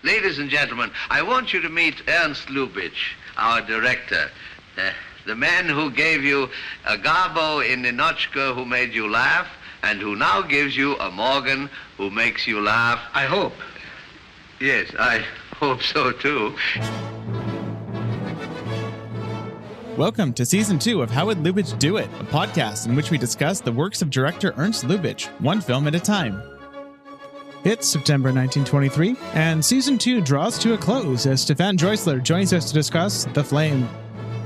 Ladies and gentlemen, I want you to meet Ernst Lubitsch, our director. The man who gave you a Garbo in Ninochka who made you laugh, and who now gives you a Morgan who makes you laugh. I hope. Yes, I hope so too. Welcome to Season 2 of How Would Lubitsch Do It, a podcast in which we discuss the works of director Ernst Lubitsch, one film at a time. It's September 1923, and Season 2 draws to a close as Stefan Drössler joins us to discuss The Flame.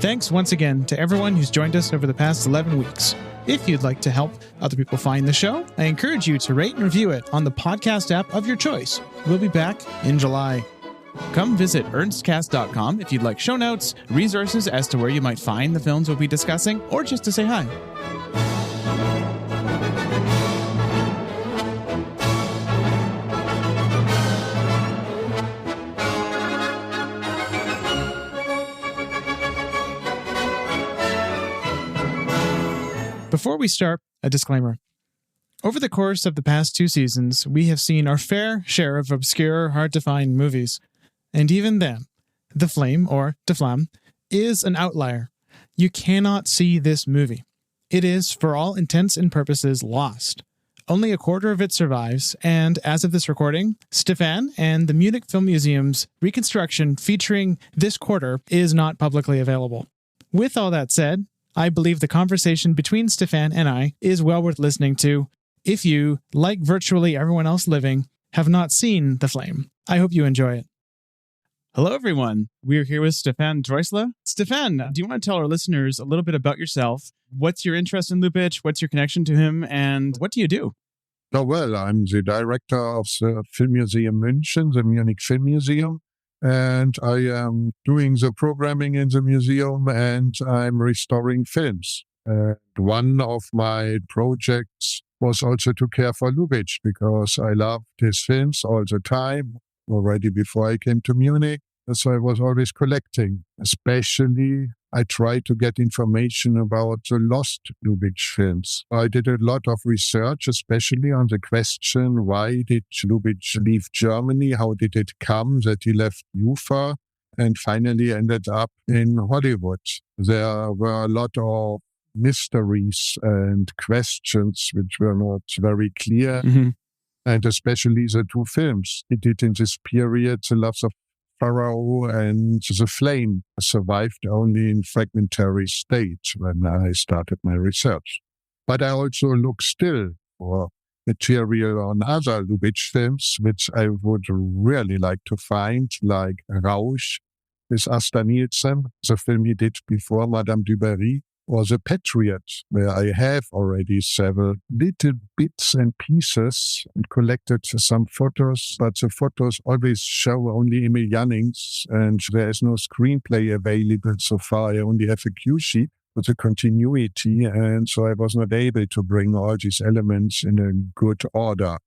Thanks once again to everyone who's joined us over the past 11 weeks. If you'd like to help other people find the show, I encourage you to rate and review it on the podcast app of your choice. We'll be back in July. Come visit ernstcast.com if you'd like show notes, resources as to where you might find the films we'll be discussing, or just to say hi. Before we start, a disclaimer. Over the course of the past 2 seasons, we have seen our fair share of obscure, hard-to-find movies. And even then, The Flame, or De Flamme, is an outlier. You cannot see this movie. It is, for all intents and purposes, lost. Only a quarter of it survives, and as of this recording, Stefan and the Munich Film Museum's reconstruction featuring this quarter is not publicly available. With all that said, I believe the conversation between Stefan and I is well worth listening to if you, like virtually everyone else living, have not seen The Flame. I hope you enjoy it. Hello, everyone. We're here with Stefan Drössler. Stefan, do you want to tell our listeners a little bit about yourself? What's your interest in Lubitsch? What's your connection to him? And what do you do? Oh, well, I'm the director of the Film Museum München, the Munich Film Museum. And I am doing the programming in the museum, and I'm restoring films. One of my projects was also to care for Lubitsch, because I loved his films all the time, already before I came to Munich. So I was always collecting. Especially, I tried to get information about the lost Lubitsch films. I did a lot of research, especially on the question, why did Lubitsch leave Germany? How did it come that he left Ufa and finally ended up in Hollywood? There were a lot of mysteries and questions which were not very clear. Mm-hmm. And especially the 2 films he did in this period, The Loves of PHARAOH and The Flame, survived only in fragmentary state when I started my research. But I also look still for material on other Lubitsch films, which I would really like to find, like PHARAOH with Asta Nielsen, the film he did before Madame du Barry, or The Patriot, where I have already several little bits and pieces and collected some photos, but the photos always show only Emil Jannings, and there is no screenplay available so far. I only have a cue sheet with a continuity, and so I was not able to bring all these elements in a good order.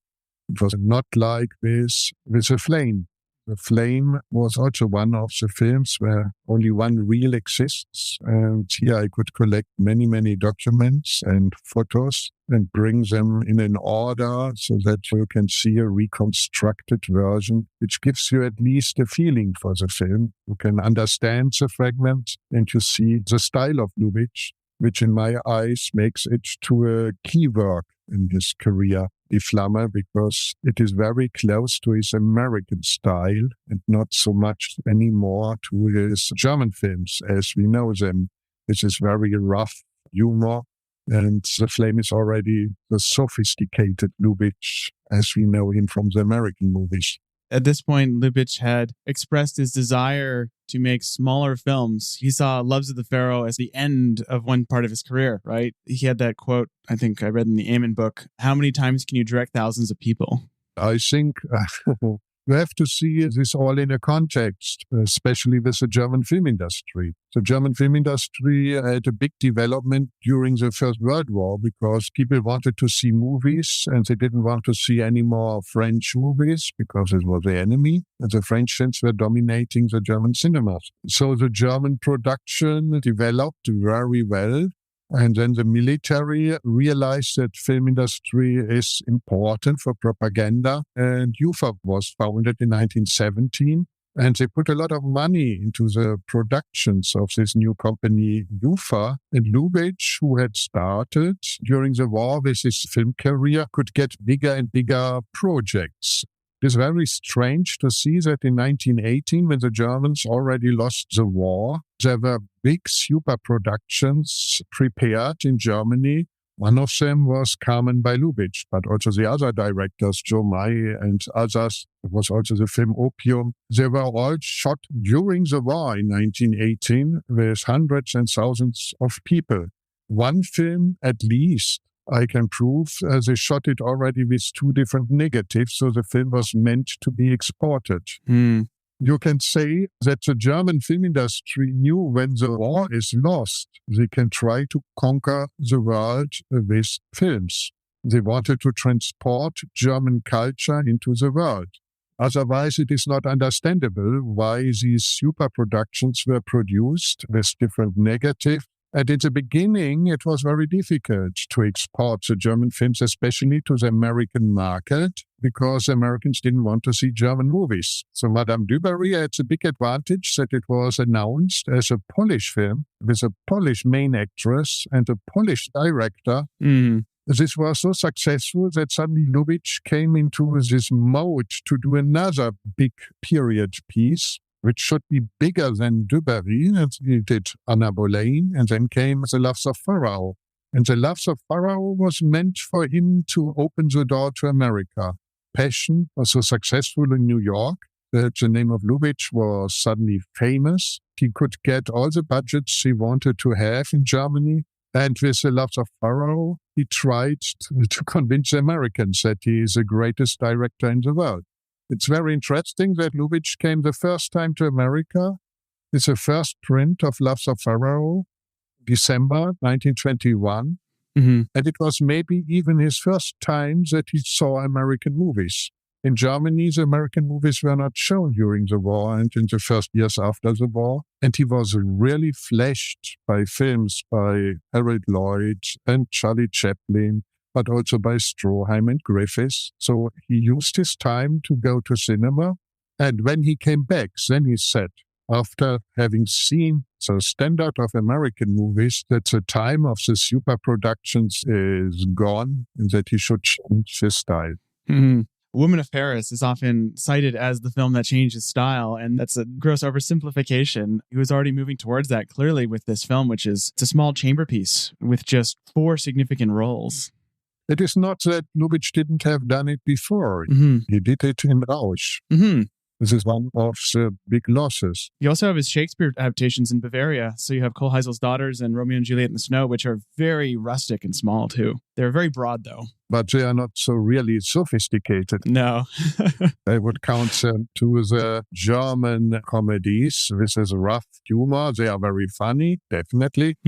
It was not like this with The Flame. The Flame was also one of the films where only one reel exists. And here I could collect many, many documents and photos and bring them in an order so that you can see a reconstructed version, which gives you at least a feeling for the film. You can understand the fragment and you see the style of Lubitsch, which in my eyes makes it to a key work in his career, Die Flamme, because it is very close to his American style and not so much anymore to his German films as we know them. This is very rough humor, and The Flame is already the sophisticated Lubitsch as we know him from the American movies. At this point, Lubitsch had expressed his desire to make smaller films. He saw Loves of the Pharaoh as the end of one part of his career, right? He had that quote, I think I read in the Amen book, how many times can you direct thousands of people? I think you have to see this all in a context, especially with the German film industry. The German film industry had a big development during the First World War because people wanted to see movies and they didn't want to see any more French movies because it was the enemy. And the French films were dominating the German cinemas. So the German production developed very well. And then the military realized that film industry is important for propaganda. And UFA was founded in 1917. And they put a lot of money into the productions of this new company, UFA. And Lubitsch, who had started during the war with his film career, could get bigger and bigger projects. It's very strange to see that in 1918, when the Germans already lost the war, there were big super productions prepared in Germany. One of them was Carmen by Lubitsch, but also the other directors, Joe May and others. It was also the film Opium. They were all shot during the war in 1918 with hundreds and thousands of people. One film, at least, I can prove, they shot it already with 2 different negatives, so the film was meant to be exported. You can say that the German film industry knew when the war is lost, they can try to conquer the world with films. They wanted to transport German culture into the world. Otherwise, it is not understandable why these super productions were produced with different negatives. And in the beginning, it was very difficult to export the German films, especially to the American market, because the Americans didn't want to see German movies. So Madame du Barry had the big advantage that it was announced as a Polish film with a Polish main actress and a Polish director. This was so successful that suddenly Lubitsch came into this mode to do another big period piece, which should be bigger than Du Barry. He did Anna Boleyn, and then came The Loves of PHARAOH. And The Loves of PHARAOH was meant for him to open the door to America. Passion was so successful in New York that the name of Lubitsch was suddenly famous. He could get all the budgets he wanted to have in Germany. And with The Loves of PHARAOH, he tried to convince the Americans that he is the greatest director in the world. It's very interesting that Lubitsch came the first time to America. It's the first print of Loves of PHARAOH, December 1921. And it was maybe even his first time that he saw American movies. In Germany, the American movies were not shown during the war and in the first years after the war. And he was really flashed by films by Harold Lloyd and Charlie Chaplin, but also by Stroheim and Griffiths. So he used his time to go to cinema. And when he came back, then he said, after having seen the standard of American movies, that the time of the super productions is gone and that he should change his style. Woman of Paris is often cited as the film that changed his style, and that's a gross oversimplification. He was already moving towards that clearly with this film, which is it's a small chamber piece with just 4 significant roles. It is not that Lubitsch didn't have done it before. He did it in Rausch. This is one of the big losses. You also have his Shakespeare adaptations in Bavaria. So you have Kohlheisel's Daughters and Romeo and Juliet in the Snow, which are very rustic and small too. They're very broad though. But they are not so really sophisticated. No. I would count them to the German comedies. This is rough humor. They are very funny, definitely.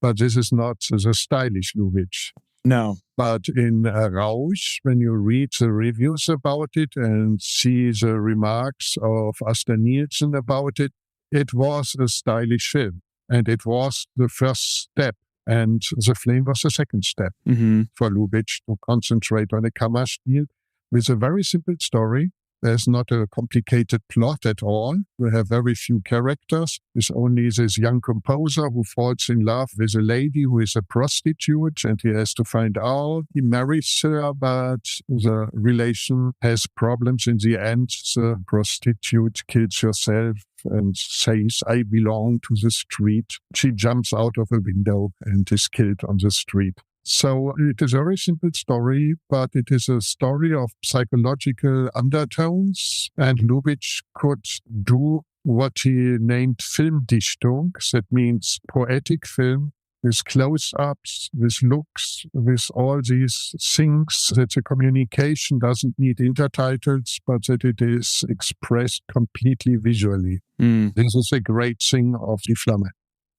But this is not the stylish Lubitsch. No. But in Rausch, when you read the reviews about it and see the remarks of Asta Nielsen about it, it was a stylish film. And it was the first step. And The Flame was the second step for Lubitsch to concentrate on a Kammerstil with a very simple story. There's not a complicated plot at all. We have very few characters. There's only this young composer who falls in love with a lady who is a prostitute, and he has to find out. He marries her, but the relation has problems in the end. The prostitute kills herself and says, "I belong to the street." She jumps out of a window and is killed on the street. So it is a very simple story, but it is a story of psychological undertones. And Lubitsch could do what he named Filmdichtung. That means poetic film with close-ups, with looks, with all these things that the communication doesn't need intertitles, but that it is expressed completely visually. This is a great thing of Die Flamme.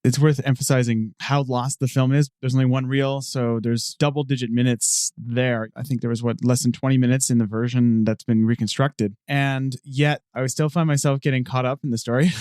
It's worth emphasizing how lost the film is. There's only one reel, so there's double-digit minutes there. I think there was, less than 20 minutes in the version that's been reconstructed. And yet, I would still find myself getting caught up in the story,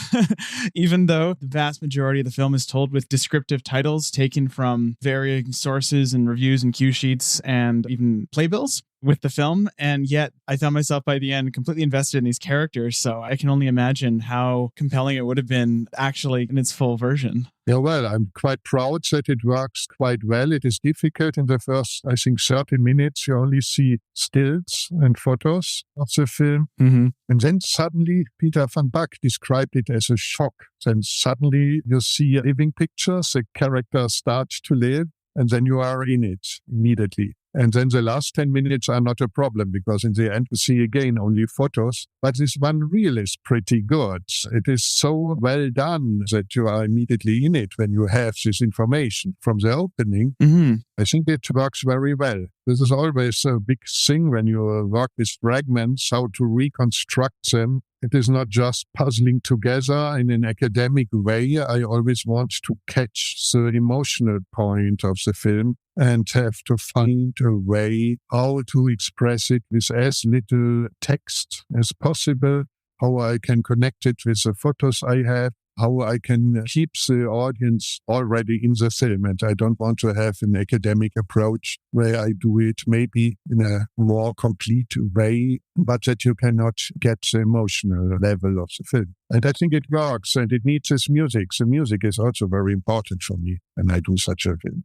even though the vast majority of the film is told with descriptive titles taken from varying sources and reviews and cue sheets and even playbills with the film. And yet I found myself by the end completely invested in these characters. So I can only imagine how compelling it would have been actually in its full version. Yeah, well, I'm quite proud that it works quite well. It is difficult in the first, I think, 30 minutes. You only see stills and photos of the film. Mm-hmm. And then suddenly Peter van Bach described it as a shock. Then suddenly you see living pictures, the characters start to live, and then you are in it immediately. And then the last 10 minutes are not a problem because in the end we see again only photos. But this one reel is pretty good. It is so well done that you are immediately in it when you have this information from the opening. Mm-hmm. I think it works very well. This is always a big thing when you work with fragments, how to reconstruct them. It is not just puzzling together in an academic way. I always want to catch the emotional point of the film and have to find a way how to express it with as little text as possible, how I can connect it with the photos I have, how I can keep the audience already in the film. And I don't want to have an academic approach where I do it maybe in a more complete way, but that you cannot get the emotional level of the film. And I think it works, and it needs this music. The music is also very important for me when I do such a film.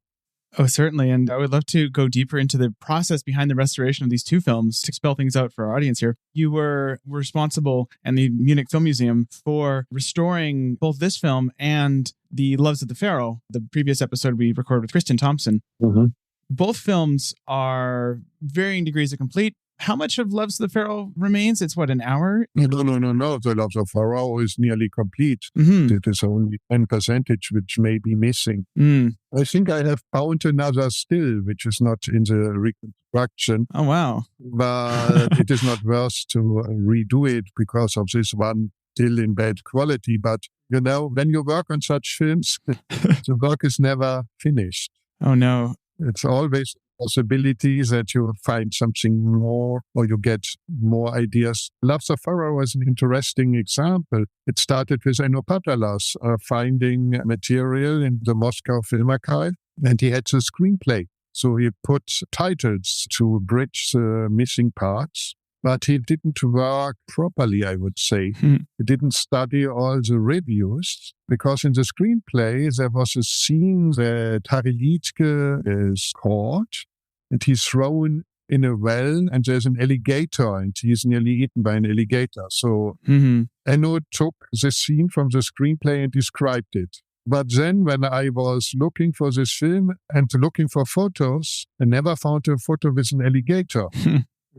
Oh, certainly. And I would love to go deeper into the process behind the restoration of these two films to spell things out for our audience here. You were responsible, and the Munich Film Museum, for restoring both this film and The Loves of the Pharaoh, the previous episode we recorded with Kristin Thompson. Mm-hmm. Both films are varying degrees of complete. How much of Loves of the Pharaoh remains? It's an hour? No. The Loves of PHARAOH is nearly complete. Mm-hmm. It is only 10% which may be missing. Mm. I think I have found another still, which is not in the reconstruction. Oh, wow. But it is not worth to redo it because of this one still in bad quality. But, when you work on such films, the work is never finished. Oh, no. It's always possibility that you find something more or you get more ideas. Loves of PHARAOH was an interesting example. It started with Enno Patalas finding material in the Moscow Film Archive, and he had the screenplay. So he put titles to bridge the missing parts, but he didn't work properly, I would say. He didn't study all the reviews, because in the screenplay there was a scene that Harry Liedtke is caught, and he's thrown in a well, and there's an alligator, and he's nearly eaten by an alligator. So Enno took the scene from the screenplay and described it. But then when I was looking for this film and looking for photos, I never found a photo with an alligator.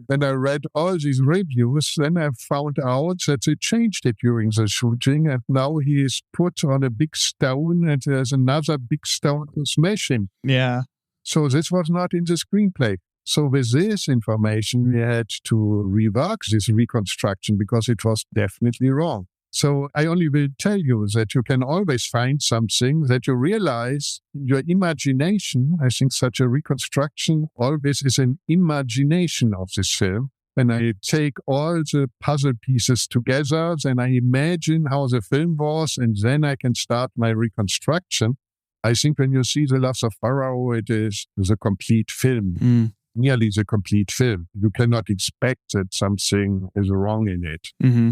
When I read all these reviews, then I found out that they changed it during the shooting, and now he is put on a big stone, and there's another big stone to smash him. Yeah. So this was not in the screenplay. So with this information, we had to rework this reconstruction because it was definitely wrong. So I only will tell you that you can always find something that you realize in your imagination. I think such a reconstruction always is an imagination of this film. When I take all the puzzle pieces together, then I imagine how the film was, and then I can start my reconstruction. I think when you see The Loves of PHARAOH, it is the complete film, nearly the complete film. You cannot expect that something is wrong in it. Mm-hmm.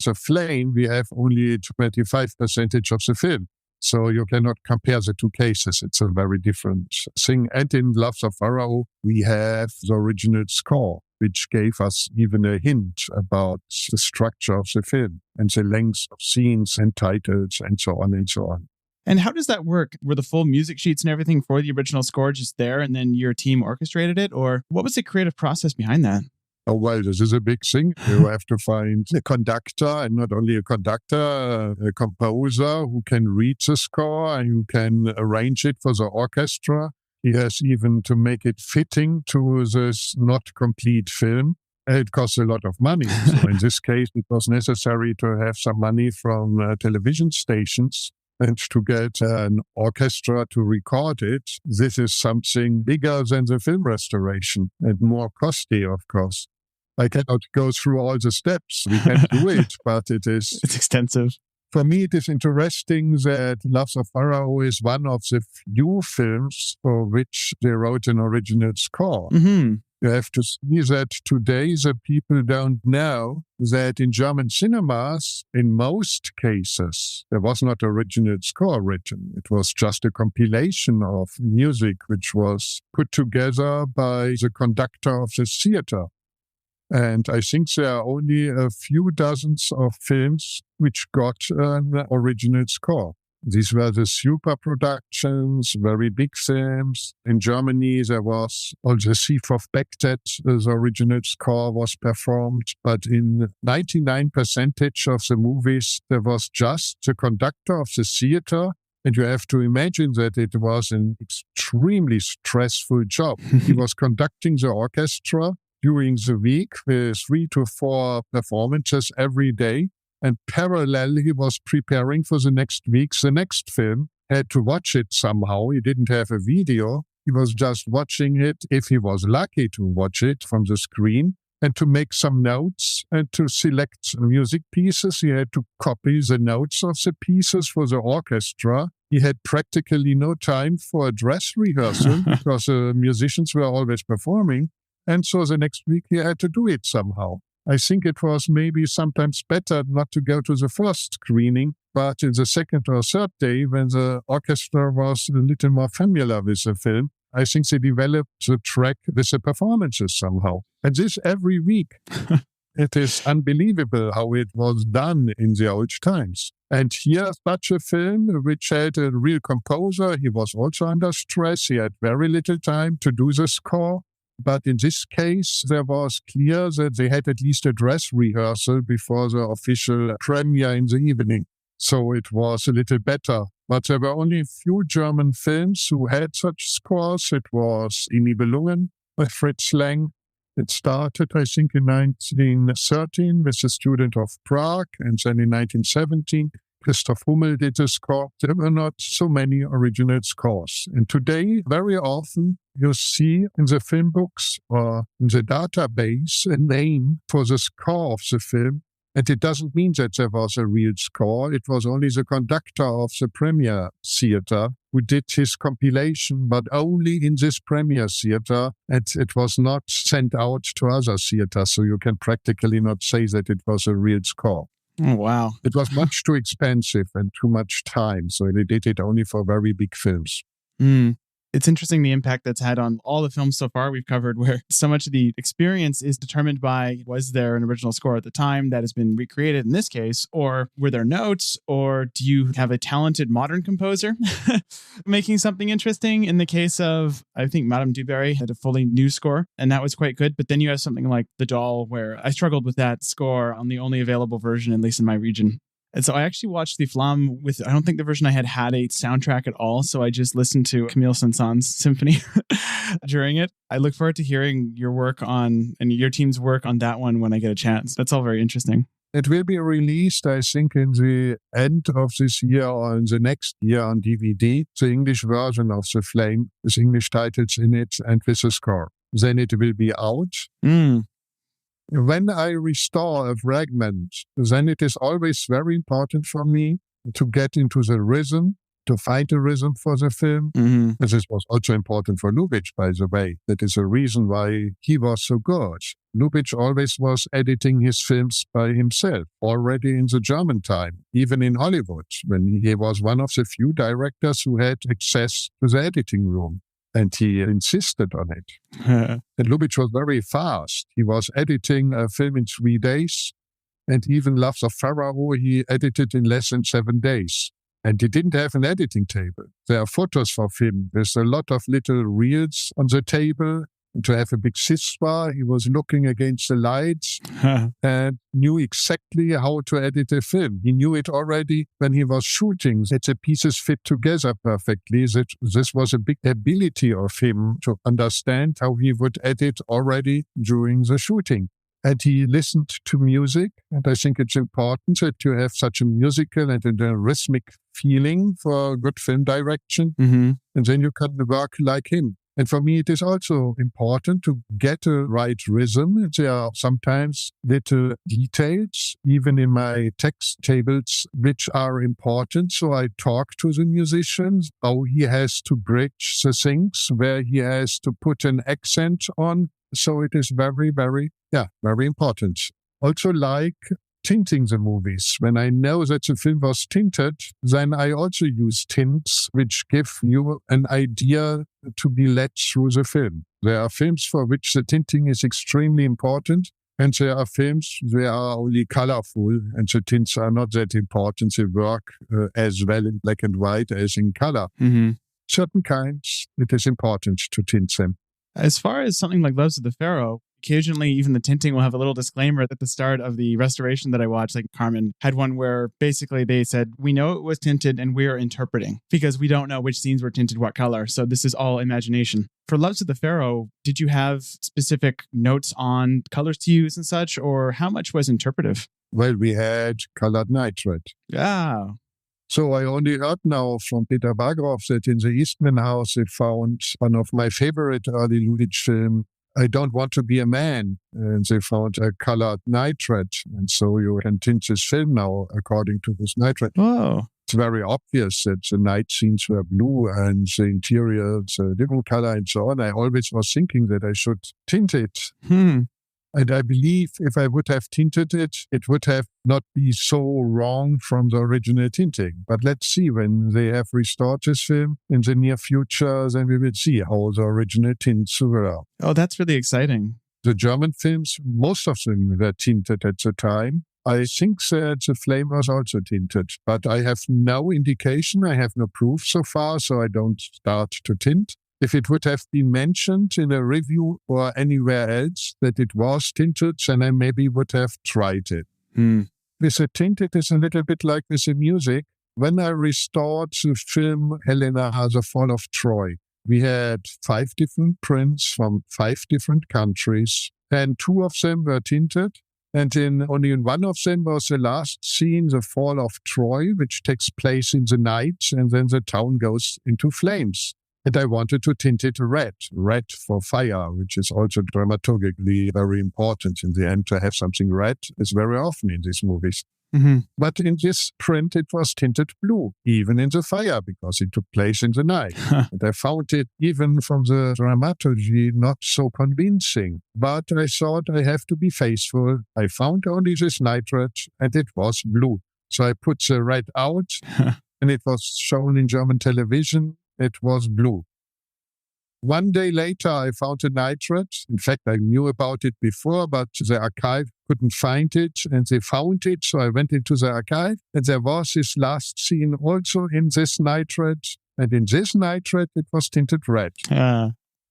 The Flame, we have only 25% of the film. So you cannot compare the two cases. It's a very different thing. And in Loves of PHARAOH, we have the original score, which gave us even a hint about the structure of the film and the length of scenes and titles and so on and so on. And how does that work? Were the full music sheets and everything for the original score just there, and then your team orchestrated it? Or what was the creative process behind that? Oh, well, this is a big thing. You have to find a conductor, and not only a conductor, a composer who can read the score and who can arrange it for the orchestra. He has even to make it fitting to this not complete film. It costs a lot of money. So in this case, it was necessary to have some money from television stations. And to get an orchestra to record it, this is something bigger than the film restoration and more costly, of course. I cannot go through all the steps. We can do it, but it's extensive. For me, it is interesting that Loves of PHARAOH is one of the few films for which they wrote an original score. Mm-hmm. You have to see that today the people don't know that in German cinemas, in most cases, there was not original score written. It was just a compilation of music which was put together by the conductor of the theater. And I think there are only a few dozens of films which got an original score. These were the super productions, very big films. In Germany, there was also Thief of Baghdad, the original score was performed. But in 99% of the movies, there was just the conductor of the theater. And you have to imagine that it was an extremely stressful job. He was conducting the orchestra during the week with 3 to 4 performances every day. And parallel, he was preparing for the next week. The next film had to watch it somehow. He didn't have a video. He was just watching it, if he was lucky to watch it from the screen, and to make some notes and to select music pieces. He had to copy the notes of the pieces for the orchestra. He had practically no time for a dress rehearsal because the musicians were always performing. And so the next week he had to do it somehow. I think it was maybe sometimes better not to go to the first screening, but in the second or third day, when the orchestra was a little more familiar with the film, I think they developed the track with the performances somehow. And this every week. It is unbelievable how it was done in the old times. And here, such a film which had a real composer, he was also under stress. He had very little time to do the score. But in this case, there was clear that they had at least a dress rehearsal before the official premiere in the evening. So it was a little better. But there were only a few German films who had such scores. It was In Nibelungen by Fritz Lang. It started, I think, in 1913 with a student of Prague, and then in 1917, Christoph Hummel did the score. There were not so many original scores. And today, very often, you see in the film books or in the database a name for the score of the film. And it doesn't mean that there was a real score. It was only the conductor of the premiere theater who did his compilation, but only in this premiere theater. And it was not sent out to other theaters. So you can practically not say that it was a real score. Oh, wow. It was much too expensive and too much time. So they did it only for very big films. It's interesting the impact that's had on all the films so far we've covered, where so much of the experience is determined by, was there an original score at the time that has been recreated in this case, or were there notes, or do you have a talented modern composer making something interesting? In the case of, I think Madame du Barry had a fully new score, and that was quite good. But then you have something like The Doll, where I struggled with that score on the only available version, at least in my region. And so I actually watched the Flamme with, I don't think the version I had a soundtrack at all. So I just listened to Camille Saint-Saëns' symphony during it. I look forward to hearing your work on, and your team's work on that one when I get a chance. That's all very interesting. It will be released, I think, in the end of this year or in the next year on DVD, the English version of The Flame, with English titles in it and with a score. Then it will be out. When I restore a fragment, then it is always very important for me to get into the rhythm, to find a rhythm for the film. And this was also important for Lubitsch, by the way. That is the reason why he was so good. Lubitsch always was editing his films by himself, already in the German time, even in Hollywood, when he was one of the few directors who had access to the editing room. And he insisted on it. And Lubitsch was very fast. He was editing a film in 3 days. And even Loves of PHARAOH, he edited in less than 7 days. And he didn't have an editing table. There are photos of him. There's a lot of little reels on the table. And to have a big cispa, he was looking against the lights and knew exactly how to edit a film. He knew it already when he was shooting, that the pieces fit together perfectly. That this was a big ability of him to understand how he would edit already during the shooting. And he listened to music. And I think it's important that you have such a musical and a rhythmic feeling for good film direction. Mm-hmm. And then you can work like him. And for me, it is also important to get a right rhythm. There are sometimes little details, even in my text tables, which are important. So I talk to the musicians, how he has to bridge the things, where he has to put an accent on. So it is very, very important. Also like tinting the movies. When I know that the film was tinted, then I also use tints which give you an idea to be led through the film. There are films for which the tinting is extremely important, and there are films that are only colorful, and the tints are not that important. They work as well in black and white as in color. Mm-hmm. Certain kinds, it is important to tint them. As far as something like Loves of the Pharaoh, occasionally even the tinting will have a little disclaimer at the start of the restoration that I watched. Like Carmen had one where basically they said, we know it was tinted and we are interpreting because we don't know which scenes were tinted what color. So this is all imagination. For Loves of the Pharaoh, did you have specific notes on colors to use and such, or how much was interpretive? Well, we had colored nitrate. Yeah. So I only heard now from Peter Bagroff that in the Eastman House they found one of my favorite early Lubitsch films, I Don't Want to Be a Man. And they found a colored nitrate. And so you can tint this film now according to this nitrate. Oh. It's very obvious that the night scenes were blue and the interiors a different color and so on. I always was thinking that I should tint it. And I believe if I would have tinted it, it would have not be so wrong from the original tinting. But let's see, when they have restored this film in the near future, then we will see how the original tints were. Oh, that's really exciting. The German films, most of them were tinted at the time. I think that the flame was also tinted, but I have no indication. I have no proof so far, so I don't start to tint. If it would have been mentioned in a review or anywhere else that it was tinted, then I maybe would have tried it. With the tint, it is a little bit like with the music. When I restored the film Helena, The Fall of Troy, we had 5 different prints from 5 different countries, and 2 of them were tinted. And only in one of them was the last scene, the fall of Troy, which takes place in the night, and then the town goes into flames. And I wanted to tint it red for fire, which is also dramaturgically very important in the end. To have something red is very often in these movies. Mm-hmm. But in this print, it was tinted blue, even in the fire, because it took place in the night. And I found it, even from the dramaturgy, not so convincing. But I thought I have to be faithful. I found only this nitrate, and it was blue. So I put the red out, and it was shown in German television. It was blue. One day later, I found a nitrate. In fact, I knew about it before, but the archive couldn't find it, and they found it. So I went into the archive, and there was this last scene also in this nitrate. And in this nitrate, it was tinted red.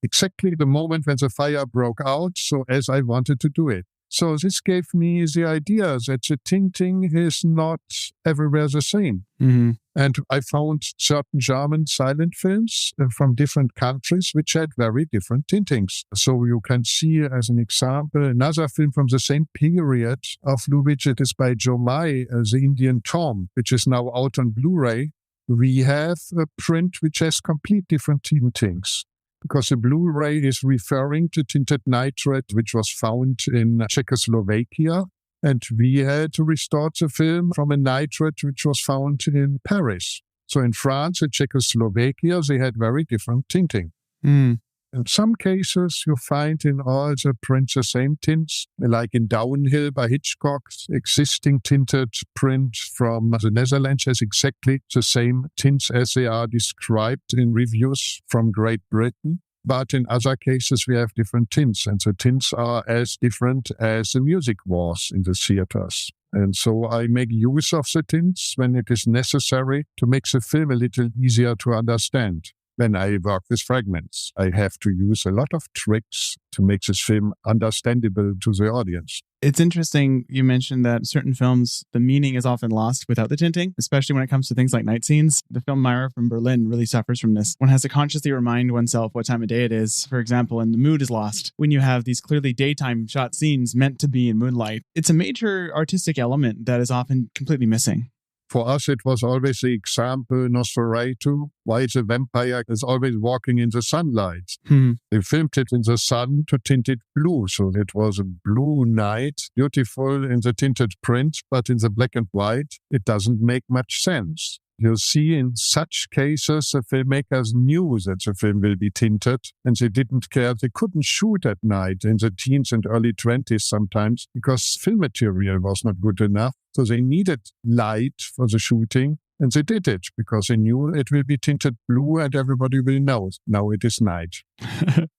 Exactly the moment when the fire broke out, so as I wanted to do it. So this gave me the idea that the tinting is not everywhere the same. Mm-hmm. And I found certain German silent films from different countries which had very different tintings. So you can see, as an example, another film from the same period of Lubitsch. It is by Joe Mai, The Indian Tom, which is now out on Blu-ray. We have a print which has complete different tintings, because the Blu-ray is referring to tinted nitrate, which was found in Czechoslovakia. And we had to restore the film from a nitrate which was found in Paris. So in France and Czechoslovakia, they had very different tinting. In some cases, you find in all the prints the same tints, like in Downhill by Hitchcock's existing tinted print from the Netherlands has exactly the same tints as they are described in reviews from Great Britain. But in other cases, we have different tints, and the tints are as different as the music was in the theaters. And so I make use of the tints when it is necessary to make the film a little easier to understand. when I work with fragments. I have to use a lot of tricks to make this film understandable to the audience. It's interesting you mentioned that certain films, the meaning is often lost without the tinting, especially when it comes to things like night scenes. The film Myra from Berlin really suffers from this. One has to consciously remind oneself what time of day it is, for example, and the mood is lost when you have these clearly daytime shot scenes meant to be in moonlight. It's a major artistic element that is often completely missing. For us, it was always the example, Nosferatu, why the vampire is always walking in the sunlight. They filmed it in the sun to tint it blue. So it was a blue night, beautiful in the tinted print, but in the black and white, it doesn't make much sense. You see, in such cases, the filmmakers knew that the film will be tinted, and they didn't care. They couldn't shoot at night in the teens and early 20s sometimes because film material was not good enough. So they needed light for the shooting, and they did it because they knew it will be tinted blue and everybody will know. Now it is night.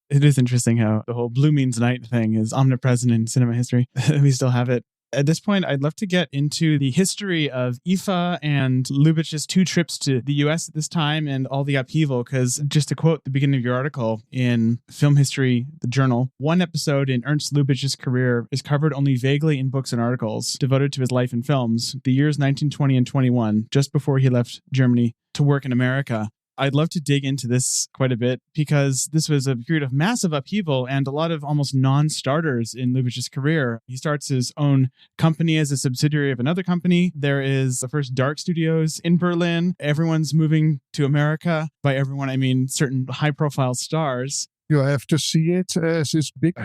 It is interesting how the whole blue means night thing is omnipresent in cinema history. We still have it. At this point, I'd love to get into the history of IFA and Lubitsch's 2 trips to the US at this time and all the upheaval, because just to quote the beginning of your article in Film History, the journal, one episode in Ernst Lubitsch's career is covered only vaguely in books and articles devoted to his life in films, the years 1920 and 21, just before he left Germany to work in America. I'd love to dig into this quite a bit because this was a period of massive upheaval and a lot of almost non-starters in Lubitsch's career. He starts his own company as a subsidiary of another company. There is the first dark studios in Berlin. Everyone's moving to America. By everyone, I mean certain high-profile stars. You have to see it as this big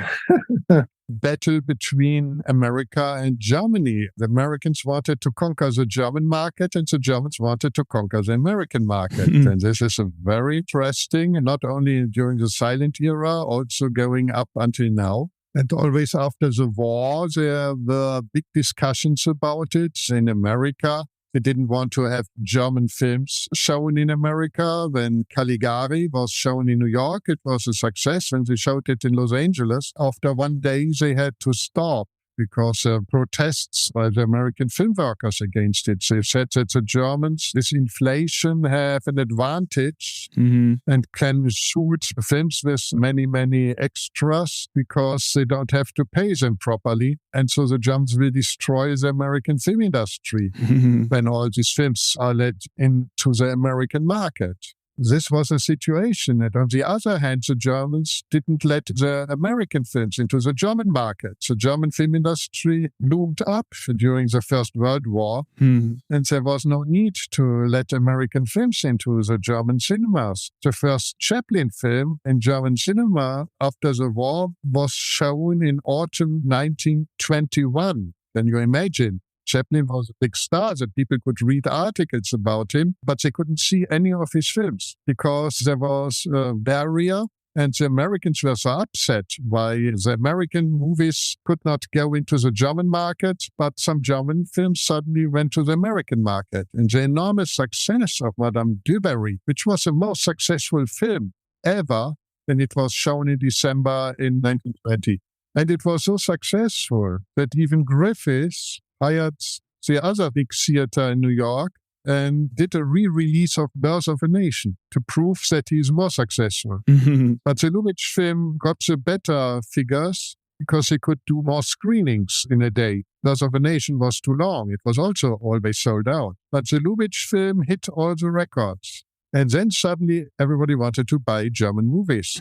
battle between America and Germany. The Americans wanted to conquer the German market and the Germans wanted to conquer the American market. And this is a very interesting, not only during the silent era, also going up until now. And always after the war, there were big discussions about it in America. They didn't want to have German films shown in America. When Caligari was shown in New York, it was a success. When they showed it in Los Angeles, after one day, they had to stop because protests by the American film workers against it. They said that the Germans, with inflation, have an advantage and can shoot films with many, many extras because they don't have to pay them properly. And so the Germans will destroy the American film industry when all these films are let into the American market. This was a situation. And on the other hand, the Germans didn't let the American films into the German market. The German film industry loomed up during the First World War, and there was no need to let American films into the German cinemas. The first Chaplin film in German cinema after the war was shown in autumn 1921. Can you imagine? Chaplin was a big star that people could read articles about him, but they couldn't see any of his films because there was a barrier and the Americans were so upset why the American movies could not go into the German market, but some German films suddenly went to the American market. And the enormous success of Madame Dubarry, which was the most successful film ever when it was shown in December in 1920. And it was so successful that even Griffiths hired the other big theater in New York and did a re-release of Birth of a Nation to prove that he is more successful. But the Lubitsch film got the better figures because he could do more screenings in a day. Birth of a Nation was too long. It was also always sold out. But the Lubitsch film hit all the records. And then suddenly everybody wanted to buy German movies.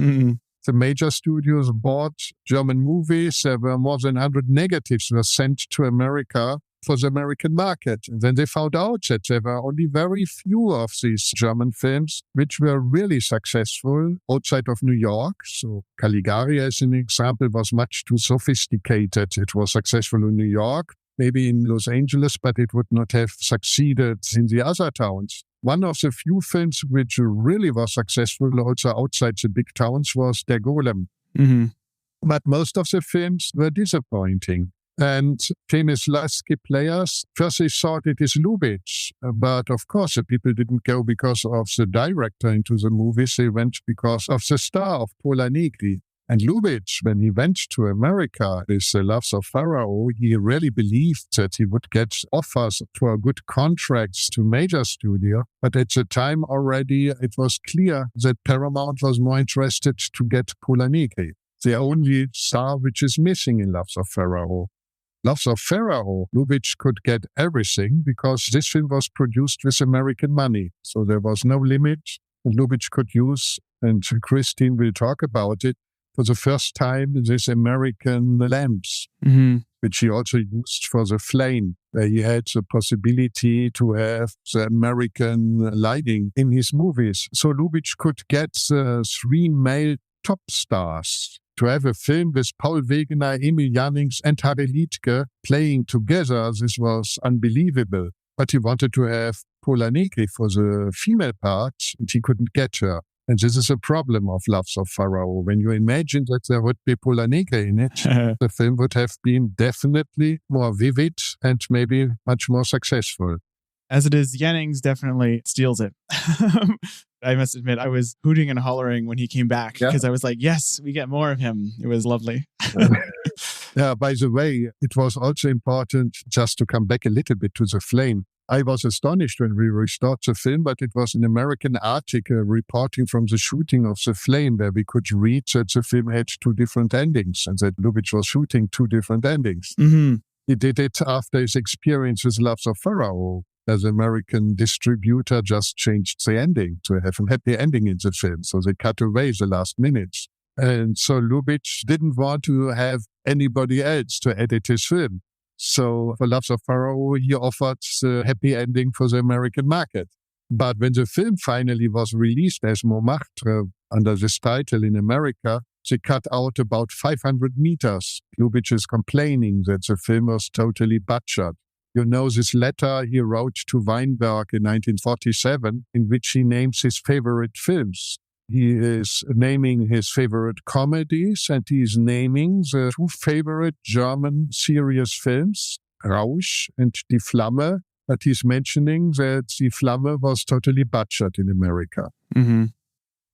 The major studios bought German movies. There were more than 100 negatives were sent to America for the American market. And then they found out that there were only very few of these German films which were really successful outside of New York. So Caligari, as an example, was much too sophisticated. It was successful in New York, maybe in Los Angeles, but it would not have succeeded in the other towns. One of the few films which really was successful also outside the big towns was Der Golem. But most of the films were disappointing. And famous Lasky players, first they thought it is Lubitsch. But of course, the people didn't go because of the director into the movies. They went because of the star of Pola Negri. And Lubitsch, when he went to America with The Loves of PHARAOH, he really believed that he would get offers for good contracts to major studio. But at the time already, it was clear that Paramount was more interested to get Pola Negri, the only star which is missing in Loves of PHARAOH. Loves of PHARAOH, Lubitsch could get everything because this film was produced with American money. So there was no limit. And Lubitsch could use, and Kristin will talk about it, for the first time, this American lamps, which he also used for the flame, where he had the possibility to have the American lighting in his movies. So Lubitsch could get the 3 male top stars to have a film with Paul Wegener, Emil Jannings and Harry Liedtke playing together. This was unbelievable. But he wanted to have Pola Negri for the female part, and he couldn't get her. And this is a problem of Loves of PHARAOH. When you imagine that there would be Pola Negri in it, the film would have been definitely more vivid and maybe much more successful. As it is, Jennings definitely steals it. I must admit, I was hooting and hollering when he came back because I was like, yes, we get more of him. It was lovely. Yeah, by the way, it was also important just to come back a little bit to the flame. I was astonished when we restored the film, but it was an American article reporting from the shooting of The Flame where we could read that the film had 2 different endings and that Lubitsch was shooting 2 different endings. He did it after his experience with Loves of PHARAOH. As American distributor just changed the ending to have a happy ending in the film. So they cut away the last minutes. And so Lubitsch didn't want to have anybody else to edit his film. So for Loves of PHARAOH, he offered the happy ending for the American market. But when the film finally was released as Montmartre under this title in America, they cut out about 500 meters. Lubitsch is complaining that the film was totally butchered. You know this letter he wrote to Weinberg in 1947, in which he names his favorite films. He is naming his favorite comedies, and he is naming the 2 favorite German serious films, Rausch and Die Flamme, but he's mentioning that Die Flamme was totally butchered in America.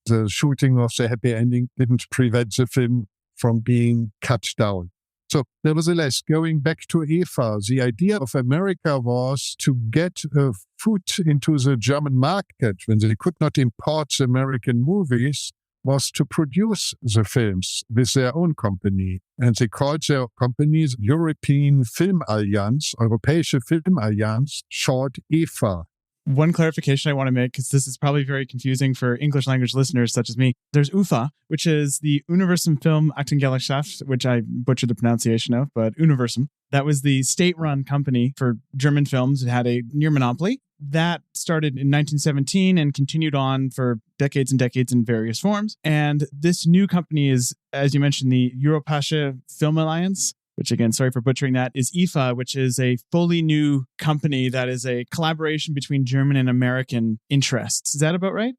The shooting of the happy ending didn't prevent the film from being cut down. So, nevertheless, going back to Eva, the idea of America was to get a foot into the German market when they could not import the American movies, was to produce the films with their own company. And they called their companies European Film Allianz, Europäische Film Allianz, short EFA. One clarification I want to make, because this is probably very confusing for English language listeners such as me. There's UFA, which is the Universum Film Aktiengesellschaft, which I butchered the pronunciation of, but Universum. That was the state-run company for German films. It had a near monopoly. That started in 1917 and continued on for decades and decades in various forms. And this new company is, as you mentioned, the Europäische Film Allianz, which again, sorry for butchering that, is IFA, which is a fully new company that is a collaboration between German and American interests. Is that about right?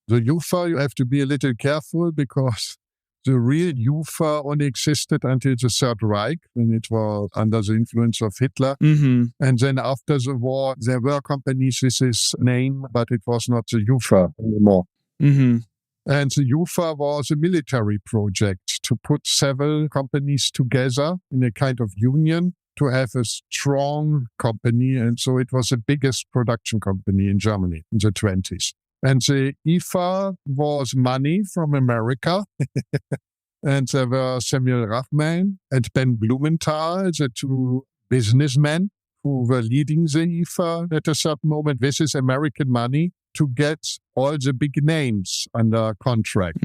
The UFA, you have to be a little careful because the real UFA only existed until the Third Reich, when it was under the influence of Hitler. And then after the war, there were companies with this name, but it was not the UFA anymore. And the UFA was a military project to put several companies together in a kind of union to have a strong company. And so it was the biggest production company in Germany in the 20s. And the IFA was money from America. And there were Samuel Rachman and Ben Blumenthal, the 2 businessmen who were leading the IFA at a certain moment with his American money to get all the big names under contract.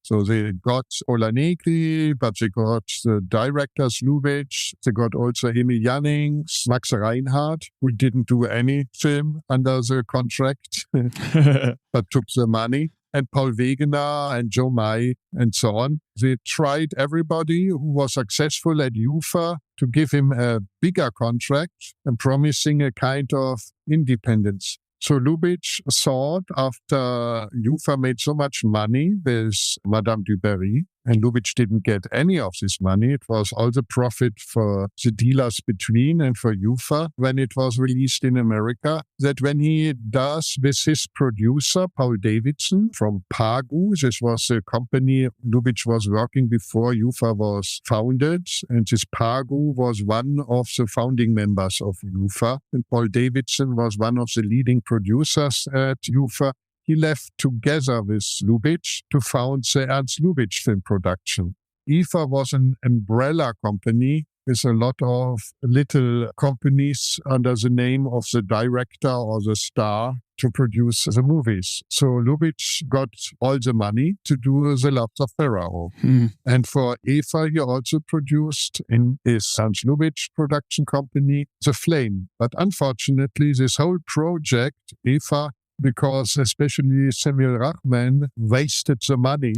So they got Pola Negri, but they got the directors Lubitsch, they got also Emil Jannings, Max Reinhardt, who didn't do any film under the contract, but took the money, and Paul Wegener and Joe Mai and so on. They tried everybody who was successful at UFA to give him a bigger contract and promising a kind of independence. So Lubitsch thought after UFA made so much money with Madame du Barry And Lubitsch didn't get any of this money. It was all the profit for the dealers between and for UFA when it was released in America. That when he does with his producer, Paul Davidson from PHARAOH, this was a company Lubitsch was working before UFA was founded. And this PHARAOH was one of the founding members of UFA. And Paul Davidson was one of the leading producers at UFA. He left together with Lubitsch to found the Ernst Lubitsch Film Production. IFA was an umbrella company with a lot of little companies under the name of the director or the star to produce the movies. So Lubitsch got all the money to do The Loves of PHARAOH. And for IFA, he also produced in his Ernst Lubitsch production company, The Flame. But unfortunately, this whole project, IFA, because especially Samuel Rachman wasted the money,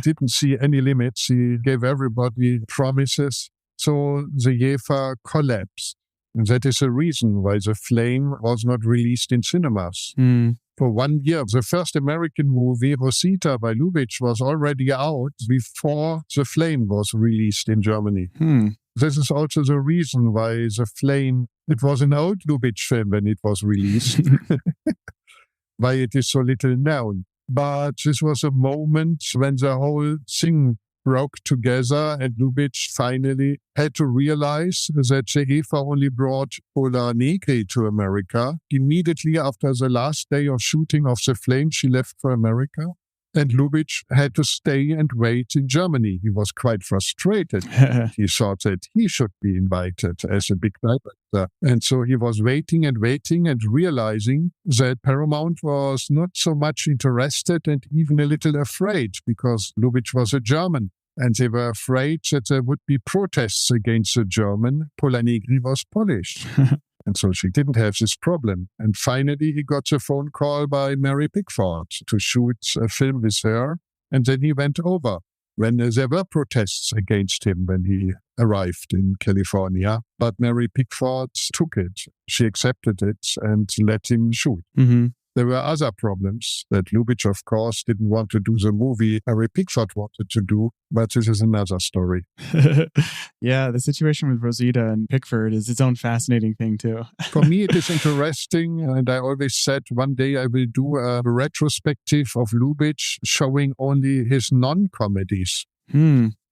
didn't see any limits. He gave everybody promises. So the IFA collapsed. And that is the reason why The Flame was not released in cinemas. For 1 year, the first American movie, Rosita by Lubitsch, was already out before The Flame was released in Germany. This is also the reason why The Flame, it was an old Lubitsch film when it was released. Why it is so little known. But this was a moment when the whole thing broke together and Lubitsch finally had to realize that the IFA only brought Pola Negri to America. Immediately after the last day of shooting of The Flame, she left for America. And Lubitsch had to stay and wait in Germany. He was quite frustrated. He thought that he should be invited as a big director. And so he was waiting and realizing that Paramount was not so much interested and even a little afraid because Lubitsch was a German. And they were afraid that there would be protests against the German. Pola Negri was Polish. And so she didn't have this problem. And finally, he got a phone call by Mary Pickford to shoot a film with her. And then he went over when there were protests against him when he arrived in California. But Mary Pickford took it. She accepted it and let him shoot. There were other problems that Lubitsch, of course, didn't want to do the movie Mary Pickford wanted to do, but this is another story. Yeah, the situation with Rosita and Pickford is its own fascinating thing, too. For me, it is interesting, and I always said one day I will do a retrospective of Lubitsch showing only his non-comedies.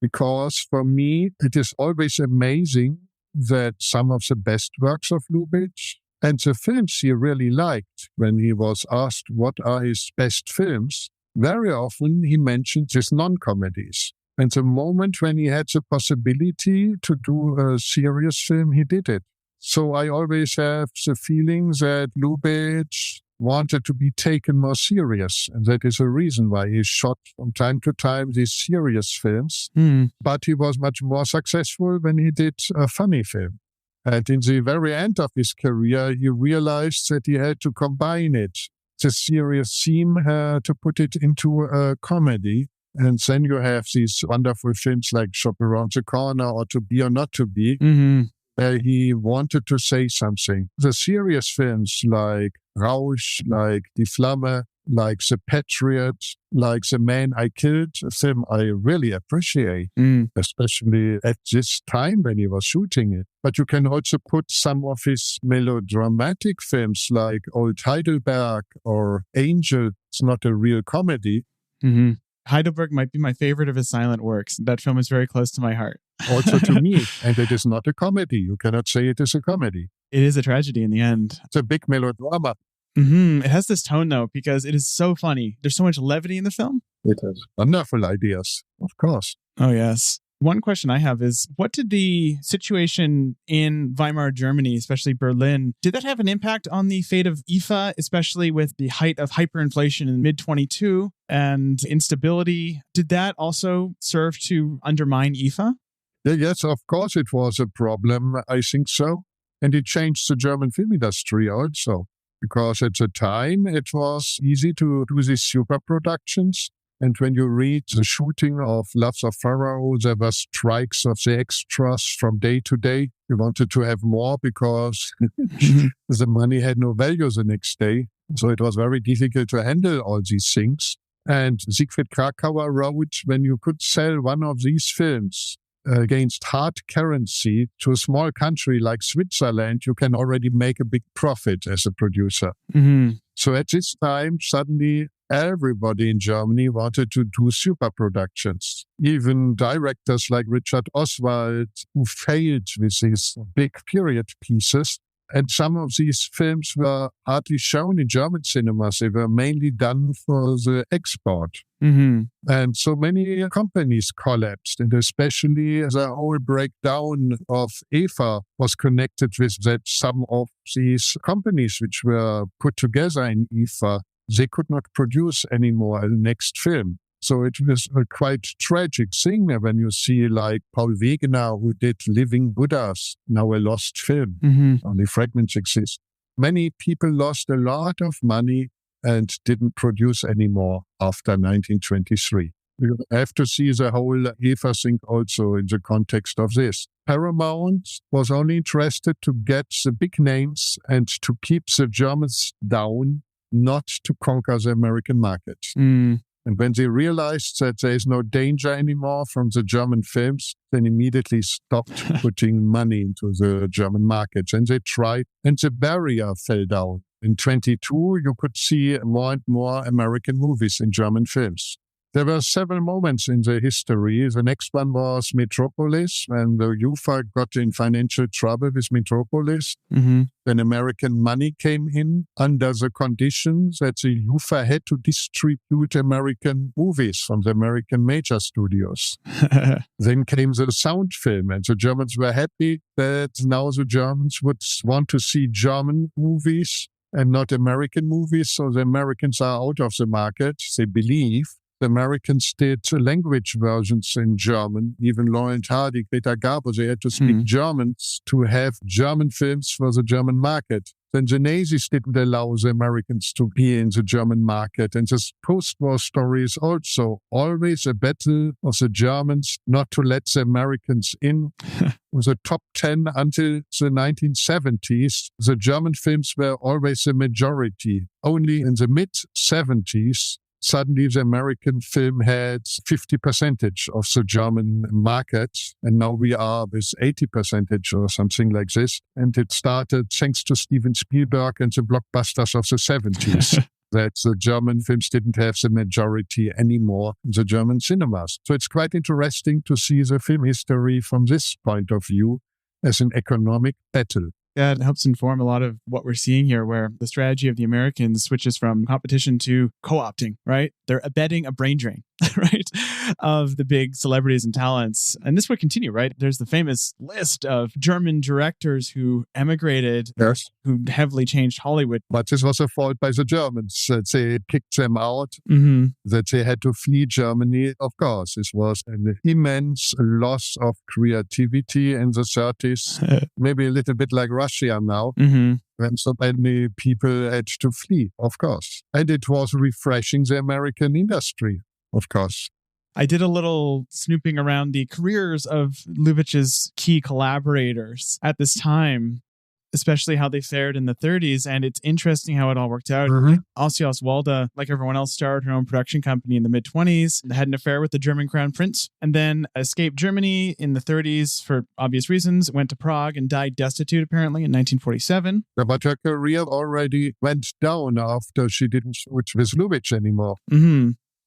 Because for me, it is always amazing that some of the best works of Lubitsch and the films he really liked, when he was asked what are his best films, very often he mentioned his non-comedies. And the moment when he had the possibility to do a serious film, he did it. So I always have the feeling that Lubitsch wanted to be taken more serious. And that is a reason why he shot from time to time these serious films. But he was much more successful when he did a funny film. And in the very end of his career, he realized that he had to combine it, the serious theme, to put it into a comedy. And then you have these wonderful films like Shop Around the Corner or To Be or Not to Be, where he wanted to say something. The serious films like Rausch, like Die Flamme, like The Patriot, like The Man I Killed, a film I really appreciate, especially at this time when he was shooting it. But you can also put some of his melodramatic films like Old Heidelberg or Angel. It's not a real comedy. Heidelberg might be my favorite of his silent works. That film is very close to my heart. Also to me. And it is not a comedy. You cannot say it is a comedy. It is a tragedy in the end. It's a big melodrama. It has this tone, though, because it is so funny. There's so much levity in the film. It has wonderful ideas, of course. Oh, yes. One question I have is, what did the situation in Weimar Germany, especially Berlin, did that have an impact on the fate of IFA, especially with the height of hyperinflation in mid-22 and instability? Did that also serve to undermine IFA? Yes, of course it was a problem. I think so. And it changed the German film industry also. Because at the time, it was easy to do these super productions. And when you read the shooting of Loves of PHARAOH, there were strikes of the extras from day to day. You wanted to have more because the money had no value the next day. So it was very difficult to handle all these things. And Siegfried Kracauer wrote, when you could sell one of these films against hard currency to a small country like Switzerland, you can already make a big profit as a producer. Mm-hmm. So at this time, suddenly everybody in Germany wanted to do super productions. Even directors like Richard Oswald, who failed with these big period pieces. And some of these films were hardly shown in German cinemas. They were mainly done for the export. Mm-hmm. And so many companies collapsed, and especially the whole breakdown of EFA was connected with that some of these companies which were put together in EFA, they could not produce anymore the next film. So it was a quite tragic thing when you see like Paul Wegener, who did Living Buddhas, now a lost film. Mm-hmm. Only fragments exist. Many people lost a lot of money and didn't produce anymore after 1923. You have to see the whole EFA thing also in the context of this. Paramount was only interested to get the big names and to keep the Germans down, not to conquer the American market. Mm. And when they realized that there is no danger anymore from the German films, then immediately stopped putting money into the German markets. And they tried, and the barrier fell down. In 1922, you could see more and more American movies in German films. There were several moments in the history. The next one was Metropolis, when the UFA got in financial trouble with Metropolis. Mm-hmm. Then American money came in under the conditions that the UFA had to distribute American movies from the American major studios. Then came the sound film, and the Germans were happy that now the Germans would want to see German movies and not American movies. So the Americans are out of the market, they believe. The Americans did language versions in German, even Laurent Hardy, Greta Garbo, they had to speak German to have German films for the German market. Then the Nazis didn't allow the Americans to be in the German market. And this post-war story is also always a battle of the Germans not to let the Americans in. With the top 10 until the 1970s, the German films were always the majority. Only in the mid-70s, suddenly the American film had 50% of the German market, and now we are with 80% or something like this. And it started thanks to Steven Spielberg and the blockbusters of the 70s. That the German films didn't have the majority anymore in the German cinemas. So it's quite interesting to see the film history from this point of view as an economic battle. Yeah, it helps inform a lot of what we're seeing here, where the strategy of the Americans switches from competition to co-opting, right? They're abetting a brain drain, right, of the big celebrities and talents. And this would continue, right? There's the famous list of German directors who emigrated, yes, who heavily changed Hollywood. But this was a fault by the Germans, that they kicked them out, that they had to flee Germany. Of course, this was an immense loss of creativity in the 30s, maybe a little bit like Russia now, when so many people had to flee, of course. And it was refreshing the American industry, of course. I did a little snooping around the careers of Lubitsch's key collaborators at this time, especially how they fared in the 30s. And it's interesting how it all worked out. Ossie Oswalda, like everyone else, started her own production company in the mid-20s, had an affair with the German crown prince, and then escaped Germany in the 30s for obvious reasons, went to Prague and died destitute, apparently, in 1947. But her career already went down after she didn't shoot with Lubitsch anymore.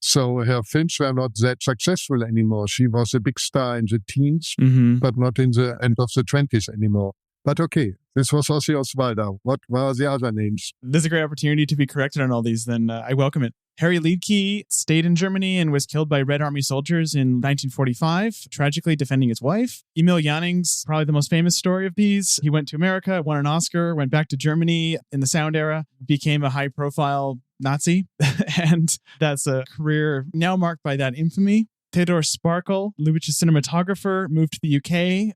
So her films were not that successful anymore. She was a big star in the teens, but not in the end of the 20s anymore. But okay, this was Ossie Oswalda. What were the other names? This is a great opportunity to be corrected on all these, then I welcome it. Harry Liedtke stayed in Germany and was killed by Red Army soldiers in 1945, tragically defending his wife. Emil Janning's probably the most famous story of these. He went to America, won an Oscar, went back to Germany in the sound era, became a high-profile Nazi, and that's a career now marked by that infamy. Theodore Sparkle, Lubitsch's cinematographer, moved to the UK,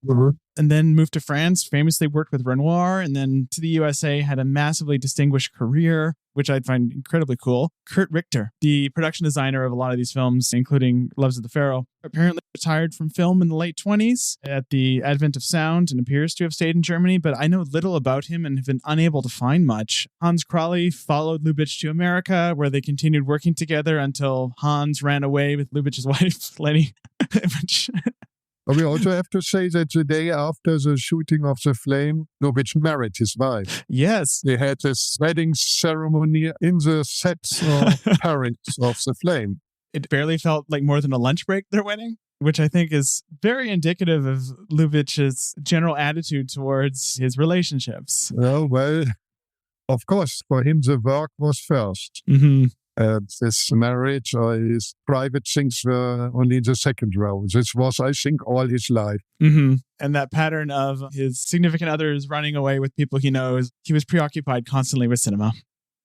and then moved to France, famously worked with Renoir, and then to the USA, had a massively distinguished career, which I'd find incredibly cool. Kurt Richter, the production designer of a lot of these films, including Loves of the Pharaoh, apparently retired from film in the late 20s at the advent of sound and appears to have stayed in Germany, but I know little about him and have been unable to find much. Hans Crawley followed Lubitsch to America, where they continued working together until Hans ran away with Lubitsch's wife, Lenny. We also have to say that the day after the shooting of The Flame, Lubitsch married his wife. Yes. They had a wedding ceremony in the set of Paris of The Flame. It barely felt like more than a lunch break, their wedding, which I think is very indicative of Lubitsch's general attitude towards his relationships. Oh, well, of course, for him, the work was first. Mm-hmm. This marriage or his private things were only in the second row. This was, I think, all his life. Mm-hmm. And that pattern of his significant others running away with people he knows, he was preoccupied constantly with cinema.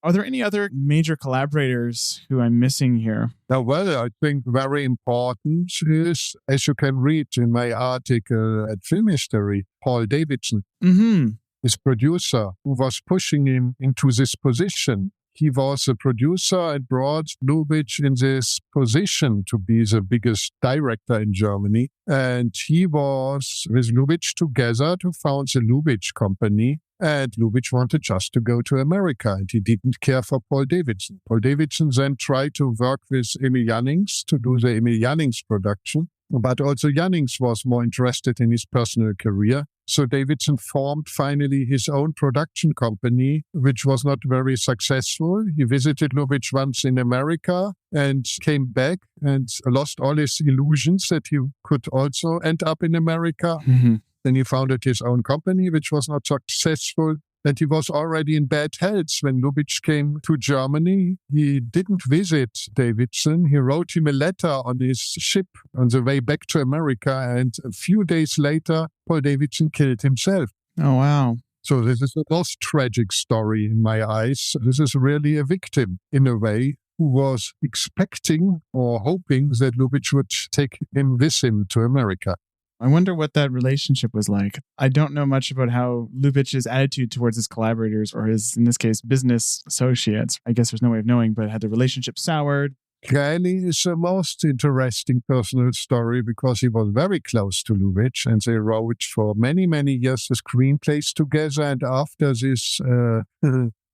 Are there any other major collaborators who I'm missing here? Now, well, I think very important is, as you can read in my article at Film History, Paul Davidson, his producer, who was pushing him into this position. He was a producer and brought Lubitsch in this position to be the biggest director in Germany. And he was with Lubitsch together to found the Lubitsch company. And Lubitsch wanted just to go to America, and he didn't care for Paul Davidson. Paul Davidson then tried to work with Emil Jannings to do the Emil Jannings production. But also Jannings was more interested in his personal career. So Davidson formed finally his own production company, which was not very successful. He visited Lubitsch once in America and came back and lost all his illusions that he could also end up in America. Mm-hmm. Then he founded his own company, which was not successful. And he was already in bad health when Lubitsch came to Germany. He didn't visit Davidson. He wrote him a letter on his ship on the way back to America. And a few days later, Paul Davidson killed himself. Oh, wow. So this is the most tragic story in my eyes. This is really a victim, in a way, who was expecting or hoping that Lubitsch would take him with him to America. I wonder what that relationship was like. I don't know much about how Lubitsch's attitude towards his collaborators, or his, in this case, business associates, I guess there's no way of knowing, but had the relationship soured? Clearly is the most interesting personal story because he was very close to Lubitsch and they wrote for many, many years the screenplays together. And after this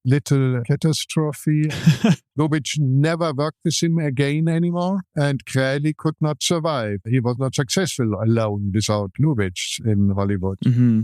little catastrophe, Lubitsch never worked with him again anymore and clearly could not survive. He was not successful alone without Lubitsch in Hollywood. Mm-hmm.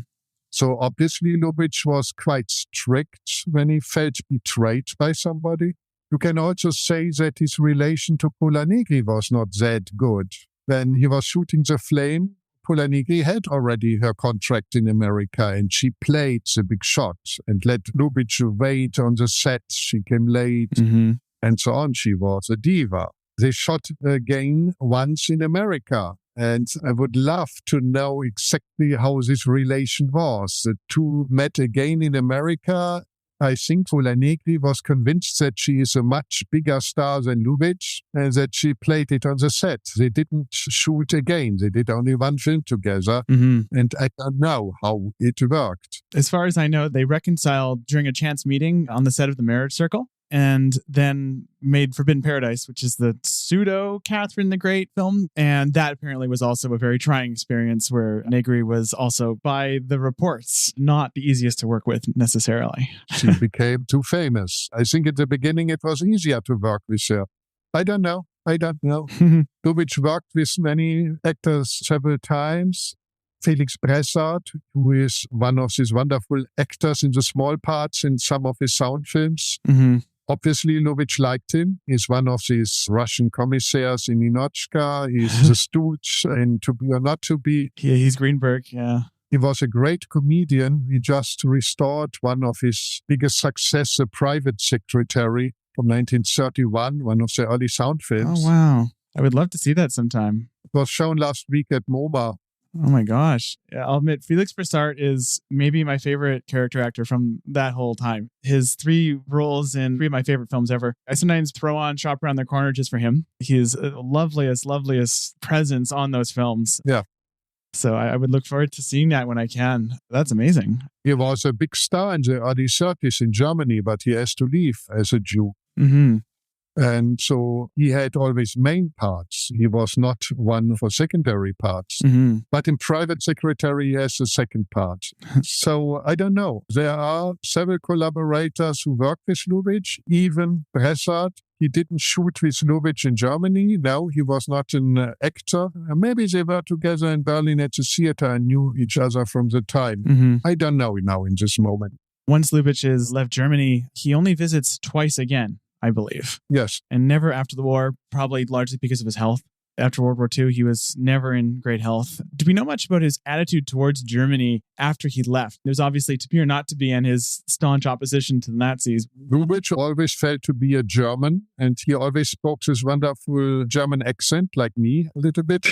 So obviously Lubitsch was quite strict when he felt betrayed by somebody. You can also say that his relation to Pola Negri was not that good. When he was shooting The Flame, Pola Negri had already her contract in America and she played the big shot and let Lubitsch wait on the set. She came late and so on. She was a diva. They shot again once in America. And I would love to know exactly how this relation was. The two met again in America. I think Pola Negri was convinced that she is a much bigger star than Lubitsch and that she played it on the set. They didn't shoot again. They did only one film together. And I don't know how it worked. As far as I know, they reconciled during a chance meeting on the set of The Marriage Circle and then made Forbidden Paradise, which is the pseudo Catherine the Great film. And that apparently was also a very trying experience where Negri was also, by the reports, not the easiest to work with necessarily. She became too famous. I think at the beginning it was easier to work with her. I don't know. Lubitsch worked with many actors several times. Felix Bressart, who is one of these wonderful actors in the small parts in some of his sound films. Obviously, Lubitsch liked him. He's one of these Russian commissaires in Ninochka. He's the stooge in To Be or Not To Be. Yeah, he's Greenberg, yeah. He was a great comedian. He just restored one of his biggest success, The Private Secretary from 1931, one of the early sound films. Oh, wow. I would love to see that sometime. It was shown last week at MoMA. Oh my gosh. Yeah, I'll admit, Felix Bressart is maybe my favorite character actor from that whole time. His 3 roles in 3 of my favorite films ever. I sometimes throw on Shop Around the Corner just for him. He is the loveliest presence on those films. Yeah. So I would look forward to seeing that when I can. That's amazing. He was a big star in the early 30s in Germany, but he has to leave as a Jew. Mm-hmm. And so he had always main parts. He was not one for secondary parts. Mm-hmm. But in Private Secretary, he has a second part. So I don't know. There are several collaborators who work with Lubitsch, even Bressard. He didn't shoot with Lubitsch in Germany. No, he was not an actor. Maybe they were together in Berlin at the theater and knew each other from the time. Mm-hmm. I don't know now in this moment. Once Lubitsch has left Germany, he only visits twice again, I believe. Yes. And never after the war, probably largely because of his health. After World War II, he was never in great health. Do we know much about his attitude towards Germany after he left? There's obviously to be or not to be, and his staunch opposition to the Nazis. Lubitsch always felt to be a German, and he always spoke this wonderful German accent, like me, a little bit.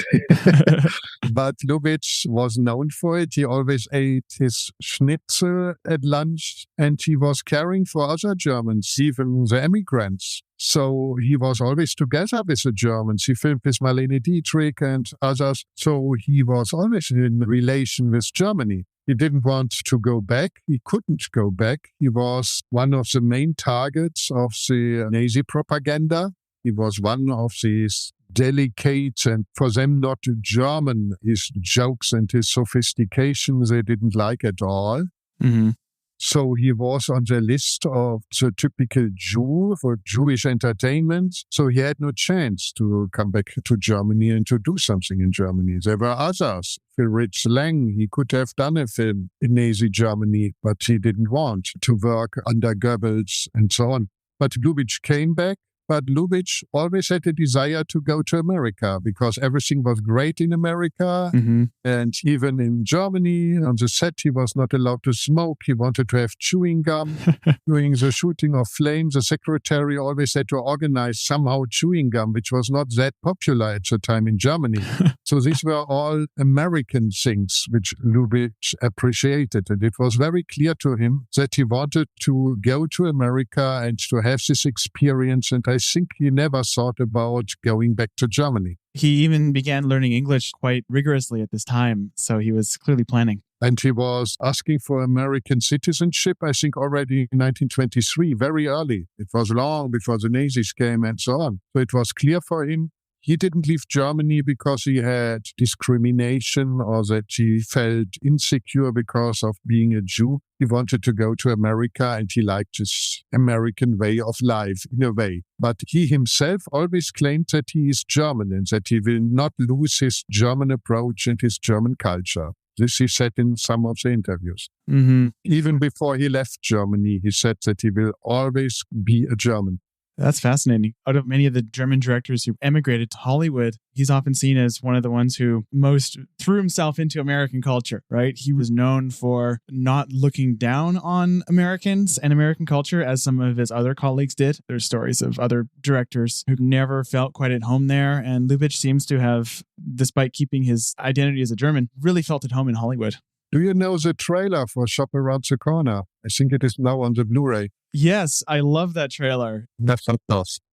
But Lubitsch was known for it. He always ate his schnitzel at lunch, and he was caring for other Germans, even the immigrants. So he was always together with the Germans. He filmed with Marlene Dietrich and others. So he was always in relation with Germany. He didn't want to go back. He couldn't go back. He was one of the main targets of the Nazi propaganda. He was one of these delicate and for them not German, his jokes and his sophistication they didn't like at all. Mm-hmm. So he was on the list of the typical Jew for Jewish entertainment. So he had no chance to come back to Germany and to do something in Germany. There were others. Fritz Lang, he could have done a film in Nazi Germany, but he didn't want to work under Goebbels and so on. But Lubitsch came back. But Lubitsch always had a desire to go to America because everything was great in America. Mm-hmm. And even in Germany, on the set, he was not allowed to smoke. He wanted to have chewing gum. During the shooting of Flame, the secretary always had to organize somehow chewing gum, which was not that popular at the time in Germany. So these were all American things which Lubitsch appreciated. And it was very clear to him that he wanted to go to America and to have this experience. And I think he never thought about going back to Germany. He even began learning English quite rigorously at this time, so he was clearly planning. And he was asking for American citizenship, I think, already in 1923, very early. It was long before the Nazis came and so on. So it was clear for him. He didn't leave Germany because he had discrimination or that he felt insecure because of being a Jew. He wanted to go to America and he liked this American way of life in a way. But he himself always claimed that he is German and that he will not lose his German approach and his German culture. This he said in some of the interviews. Mm-hmm. Even before he left Germany, he said that he will always be a German. That's fascinating. Out of many of the German directors who emigrated to Hollywood, he's often seen as one of the ones who most threw himself into American culture, right? He was known for not looking down on Americans and American culture as some of his other colleagues did. There's stories of other directors who never felt quite at home there. And Lubitsch seems to have, despite keeping his identity as a German, really felt at home in Hollywood. Do you know the trailer for Shop Around the Corner? I think it is now on the Blu-ray. Yes, I love that trailer. That's fantastic.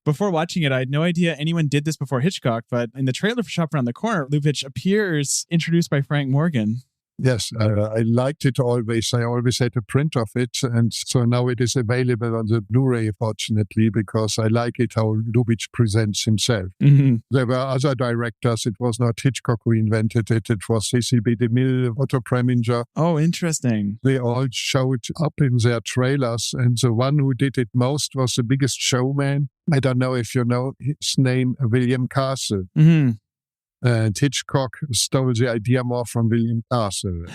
Before watching it, I had no idea anyone did this before Hitchcock, but in the trailer for Shop Around the Corner, Lubitsch appears introduced by Frank Morgan. Yes, I liked it always. I always had a print of it. And so now it is available on the Blu-ray, fortunately, because I like it how Lubitsch presents himself. Mm-hmm. There were other directors. It was not Hitchcock who invented it. It was Cecil B. DeMille, Otto Preminger. Oh, interesting. They all showed up in their trailers. And the one who did it most was The Biggest Showman. I don't know if you know his name, William Castle. Mm-hmm. And Hitchcock stole the idea more from William Castle.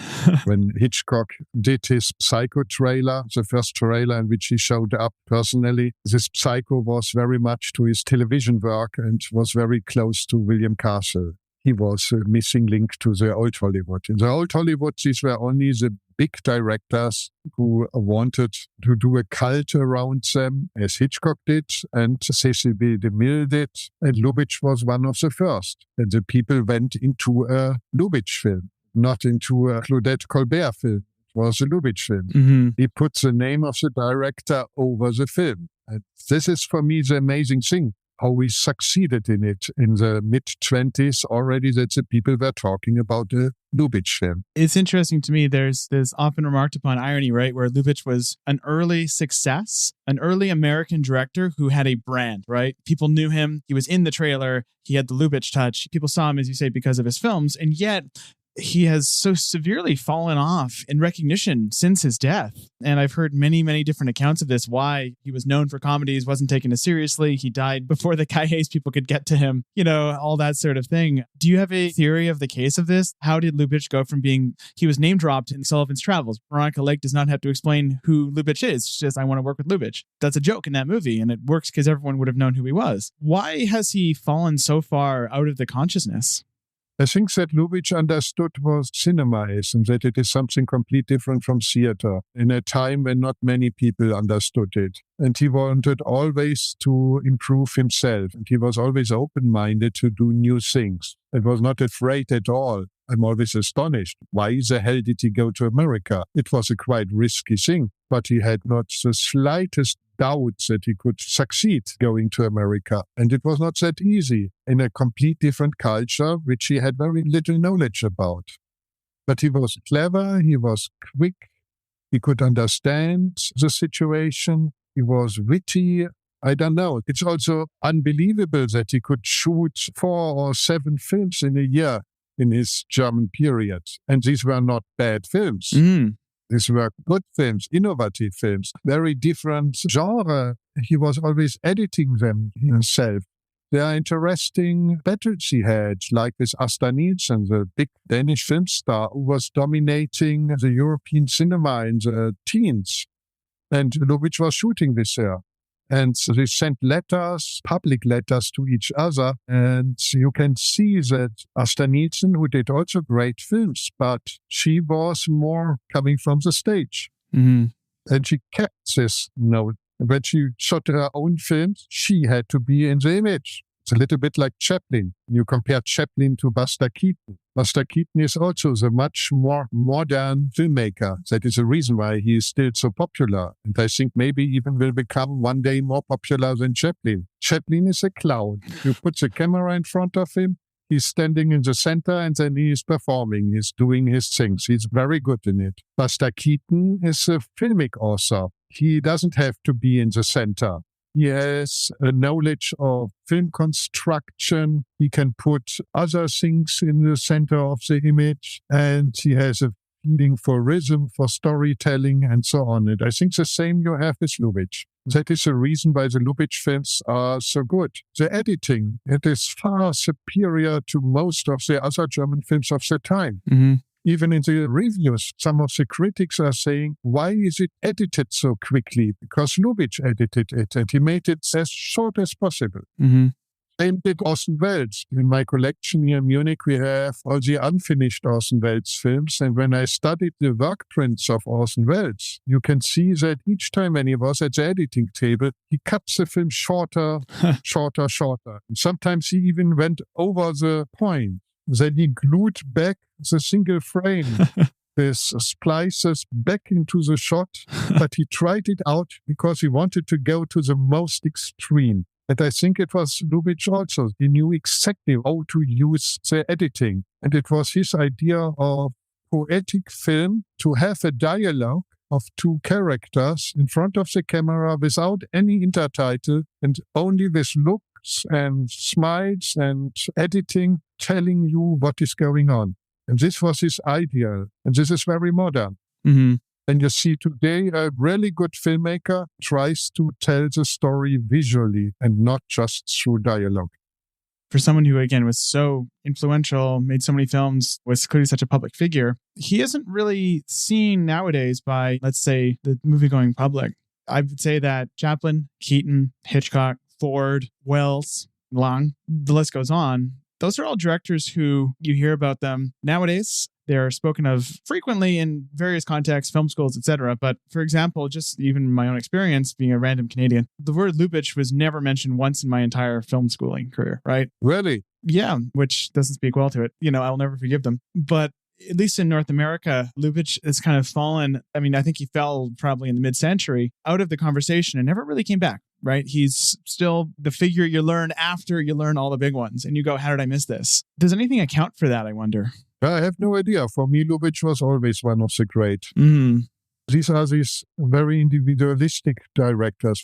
When Hitchcock did his Psycho trailer, the first trailer in which he showed up personally, this Psycho was very much to his television work and was very close to William Castle. He was a missing link to the old Hollywood. In the old Hollywood, these were only the big directors who wanted to do a cult around them, as Hitchcock did, and Cecil B. DeMille did, and Lubitsch was one of the first. And the people went into a Lubitsch film, not into a Claudette Colbert film. It was a Lubitsch film. Mm-hmm. He put the name of the director over the film. And this is, for me, the amazing thing. how we succeeded in it in the mid-20s already, that the people were talking about the Lubitsch film. It's interesting to me. There's this often remarked upon irony, right? Where Lubitsch was an early success, an early American director who had a brand, right? People knew him. He was in the trailer. He had the Lubitsch touch. People saw him, as you say, because of his films. And yet he has so severely fallen off in recognition since his death. And I've heard many, many different accounts of this, why he was known for comedies, wasn't taken as seriously. He died before the Cairns people could get to him, all that sort of thing. Do you have a theory of the case of this? How did Lubitsch go from he was name dropped in Sullivan's Travels. Veronica Lake does not have to explain who Lubitsch is. It's just, I want to work with Lubitsch. That's a joke in that movie, and it works because everyone would have known who he was. Why has he fallen so far out of the consciousness? I think that Lubitsch understood what cinema is, and that it is something completely different from theater in a time when not many people understood it. And he wanted always to improve himself. And he was always open-minded to do new things. He was not afraid at all. I'm always astonished. Why the hell did he go to America? It was a quite risky thing, but he had not the slightest doubt that he could succeed going to America. And it was not that easy in a complete different culture, which he had very little knowledge about. But he was clever, he was quick, he could understand the situation, he was witty. I don't know. It's also unbelievable that he could shoot 4 or 7 films in a year in his German period. And these were not bad films. These were good films, innovative films, very different genre. He was always editing them himself. There are interesting battles he had, like with Asta Nielsen, the big Danish film star who was dominating the European cinema in the teens. And Lubitsch was shooting this here. And so they sent letters, public letters to each other. And you can see that Asta Nielsen, who did also great films, but she was more coming from the stage. Mm-hmm. And she kept this note. When she shot her own films, she had to be in the image. It's a little bit like Chaplin. You compare Chaplin to Buster Keaton. Buster Keaton is also the much more modern filmmaker. That is the reason why he is still so popular. And I think maybe even will become one day more popular than Chaplin. Chaplin is a clown. You put the camera in front of him, he's standing in the center, and then he is performing. He's doing his things. He's very good in it. Buster Keaton is a filmic author. He doesn't have to be in the center. He has a knowledge of film construction. He can put other things in the center of the image. And he has a feeling for rhythm, for storytelling, and so on. And I think the same you have with Lubitsch. That is the reason why the Lubitsch films are so good. The editing, it is far superior to most of the other German films of the time. Mm-hmm. Even in the reviews, some of the critics are saying, why is it edited so quickly? Because Lubitsch edited it and he made it as short as possible. Mm-hmm. Same did Orson Welles. In my collection here in Munich, we have all the unfinished Orson Welles films. And when I studied the work prints of Orson Welles, you can see that each time when he was at the editing table, he cut the film shorter, shorter. And sometimes he even went over the point. Then he glued back the single frame with splices back into the shot, but he tried it out because he wanted to go to the most extreme. And I think it was Lubitsch also. He knew exactly how to use the editing. And it was his idea of poetic film to have a dialogue of 2 characters in front of the camera without any intertitle and only with looks and smiles and editing telling you what is going on. And this was his ideal. And this is very modern. Mm-hmm. And you see today a really good filmmaker tries to tell the story visually and not just through dialogue. For someone who, again, was so influential, made so many films, was clearly such a public figure, he isn't really seen nowadays by, let's say, the movie-going public. I would say that Chaplin, Keaton, Hitchcock, Ford, Wells, Lang, the list goes on. Those are all directors who you hear about them nowadays. They're spoken of frequently in various contexts, film schools, etc. But for example, just even my own experience being a random Canadian, the word Lubitsch was never mentioned once in my entire film schooling career, right? Really? Yeah, which doesn't speak well to it. I'll never forgive them. But at least in North America, Lubitsch has kind of fallen. I mean, I think he fell probably in the mid-century out of the conversation and never really came back. right? He's still the figure you learn after you learn all the big ones. And you go, how did I miss this? Does anything account for that, I wonder? I have no idea. For me, Lubitsch was always one of the great. These are these very individualistic directors.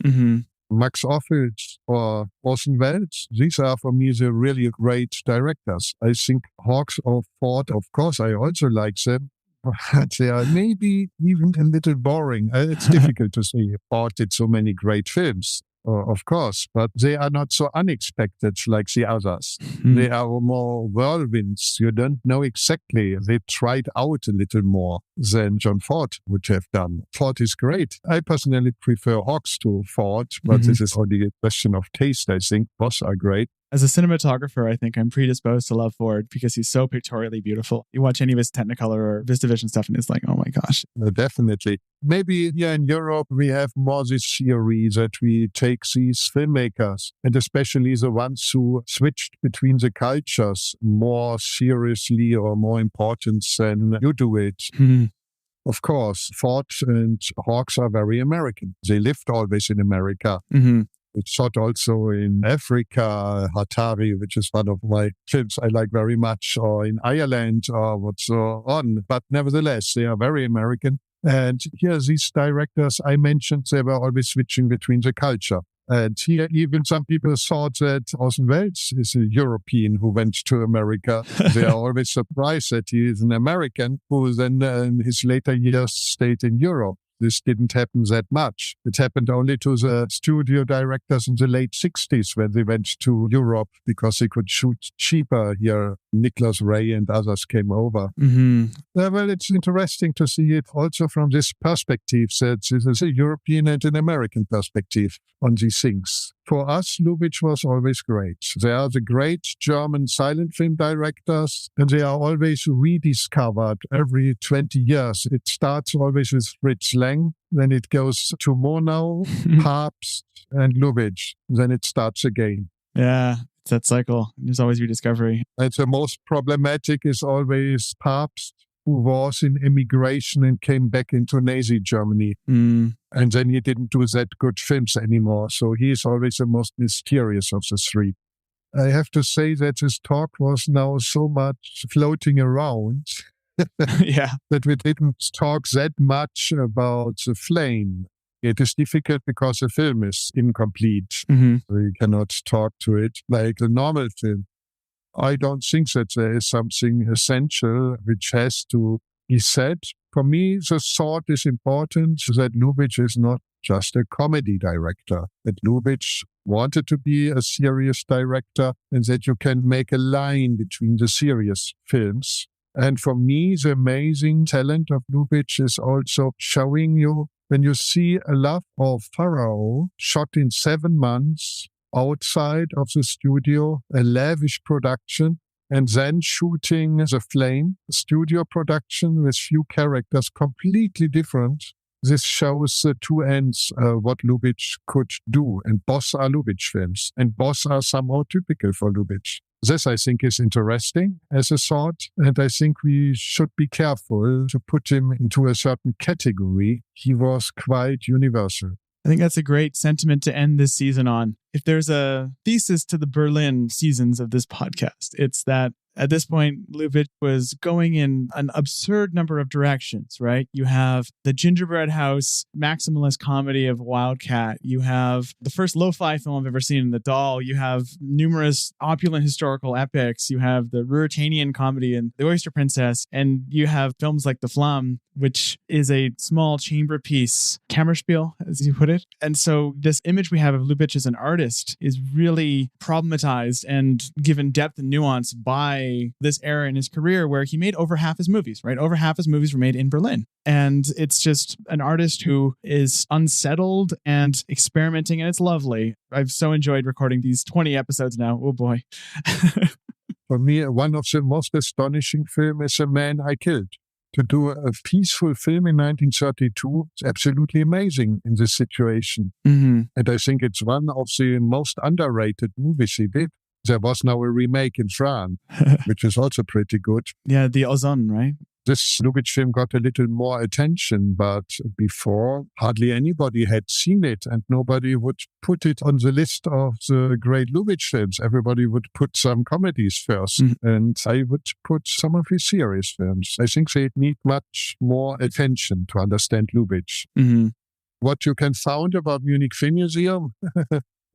Max Ophüls or Orson Welles, these are for me the really great directors. I think Hawks or Ford, of course, I also like them, but they are maybe even a little boring. It's difficult to say. Ford did so many great films, of course, but they are not so unexpected like the others. They are more whirlwinds. You don't know exactly. They tried out a little more than John Ford would have done. Ford is great. I personally prefer Hawks to Ford, but this is only a question of taste, I think. Both are great. As a cinematographer, I think I'm predisposed to love Ford because he's so pictorially beautiful. You watch any of his Technicolor or VistaVision stuff and it's like, oh my gosh. Definitely. Maybe here in Europe, we have more this theory that we take these filmmakers, and especially the ones who switched between the cultures more seriously or more important than you do it. Of course, Ford and Hawks are very American. They lived always in America. It's shot also in Africa, Hatari, which is one of my films I like very much, or in Ireland, or what's on. But nevertheless, they are very American. And here, these directors I mentioned, they were always switching between the culture. And here, even some people thought that Orson Welles is a European who went to America. They are always surprised that he is an American who then in his later years stayed in Europe. This didn't happen that much. It happened only to the studio directors in the late 60s when they went to Europe because they could shoot cheaper here. Nicholas Ray and others came over. Well, it's interesting to see it also from this perspective, that this is a European and an American perspective on these things. For us, Lubitsch was always great. They are the great German silent film directors, and they are always rediscovered every 20 years. It starts always with Fritz Lang, then it goes to Murnau, Pabst, and Lubitsch. Then it starts again. Yeah, it's that cycle. There's always rediscovery. And the most problematic is always Pabst, who was in emigration and came back into Nazi Germany. And then he didn't do that good films anymore. So he is always the most mysterious of the three. I have to say that this talk was now so much floating around that we didn't talk that much about The Flame. It is difficult because the film is incomplete. We cannot talk to it like a normal film. I don't think that there is something essential which has to be said. For me, the thought is important that Lubitsch is not just a comedy director, that Lubitsch wanted to be a serious director and that you can make a line between the serious films. And for me, the amazing talent of Lubitsch is also showing you when you see a lot of PHARAOH shot in 7 months, outside of the studio, a lavish production, and then shooting The Flame, studio production with few characters, completely different. This shows the two ends, what Lubitsch could do. And both are Lubitsch films, and both are somehow typical for Lubitsch. This, I think, is interesting as a thought, and I think we should be careful to put him into a certain category. He was quite universal. I think that's a great sentiment to end this season on. If there's a thesis to the Berlin seasons of this podcast, it's that at this point, Lubitsch was going in an absurd number of directions, right? You have the Gingerbread House maximalist comedy of Wildcat. You have the first lo-fi film I've ever seen in The Doll. You have numerous opulent historical epics. You have the Ruritanian comedy and The Oyster Princess. And you have films like The Flamme, which is a small chamber piece, Kammerspiel, as you put it. And so this image we have of Lubitsch as an artist is really problematized and given depth and nuance by this era in his career where he made over half his movies, right? Over half his movies were made in Berlin. And it's just an artist who is unsettled and experimenting, and it's lovely. I've so enjoyed recording these 20 episodes now. Oh boy. For me, one of the most astonishing films is A Man I Killed. To do a peaceful film in 1932 is absolutely amazing in this situation. And I think it's one of the most underrated movies he did. There was now a remake in France, which is also pretty good. Yeah, the Ozon, right? This Lubitsch film got a little more attention, but before hardly anybody had seen it, and nobody would put it on the list of the great Lubitsch films. Everybody would put some comedies first, and I would put some of his serious films. I think they need much more attention to understand Lubitsch. Mm-hmm. What you can find about Munich Film Museum,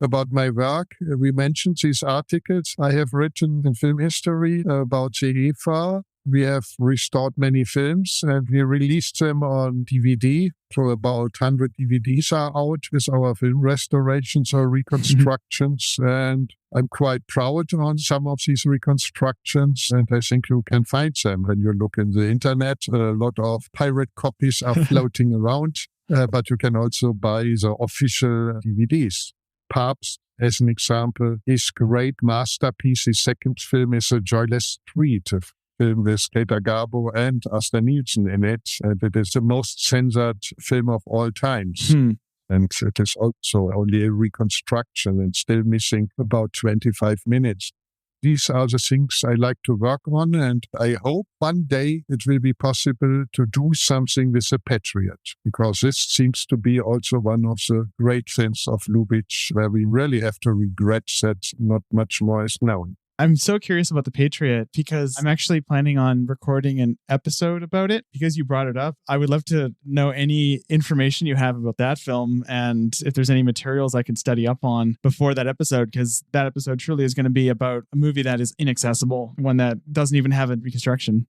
about my work, we mentioned these articles I have written in film history about the EFA. We have restored many films and we released them on DVD. So about 100 DVDs are out with our film restorations or reconstructions. And I'm quite proud on some of these reconstructions. And I think you can find them when you look in the internet. A lot of pirate copies are floating around, but you can also buy the official DVDs. Papst, as an example, his great masterpiece, his second film is A Joyless Street, film with Greta Garbo and Asta Nielsen in it, and it is the most censored film of all times. And it is also only a reconstruction and still missing about 25 minutes. These are the things I like to work on, and I hope one day it will be possible to do something with The Patriot, because this seems to be also one of the great films of Lubitsch, where we really have to regret that not much more is known. I'm so curious about The Patriot because I'm actually planning on recording an episode about it. Because you brought it up, I would love to know any information you have about that film and if there's any materials I can study up on before that episode, because that episode truly is going to be about a movie that is inaccessible, one that doesn't even have a reconstruction.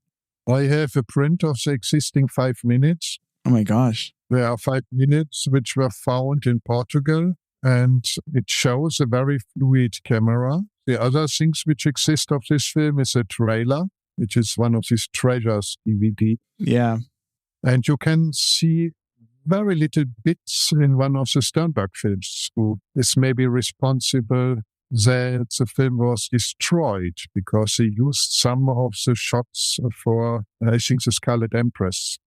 I have a print of the existing 5 minutes. Oh my gosh. There are 5 minutes which were found in Portugal, and it shows a very fluid camera. The other things which exist of this film is a trailer, which is one of these treasures DVD. Yeah. And you can see very little bits in one of the Sternberg films, who is maybe responsible that the film was destroyed because he used some of the shots for, I think, the Scarlet Empress.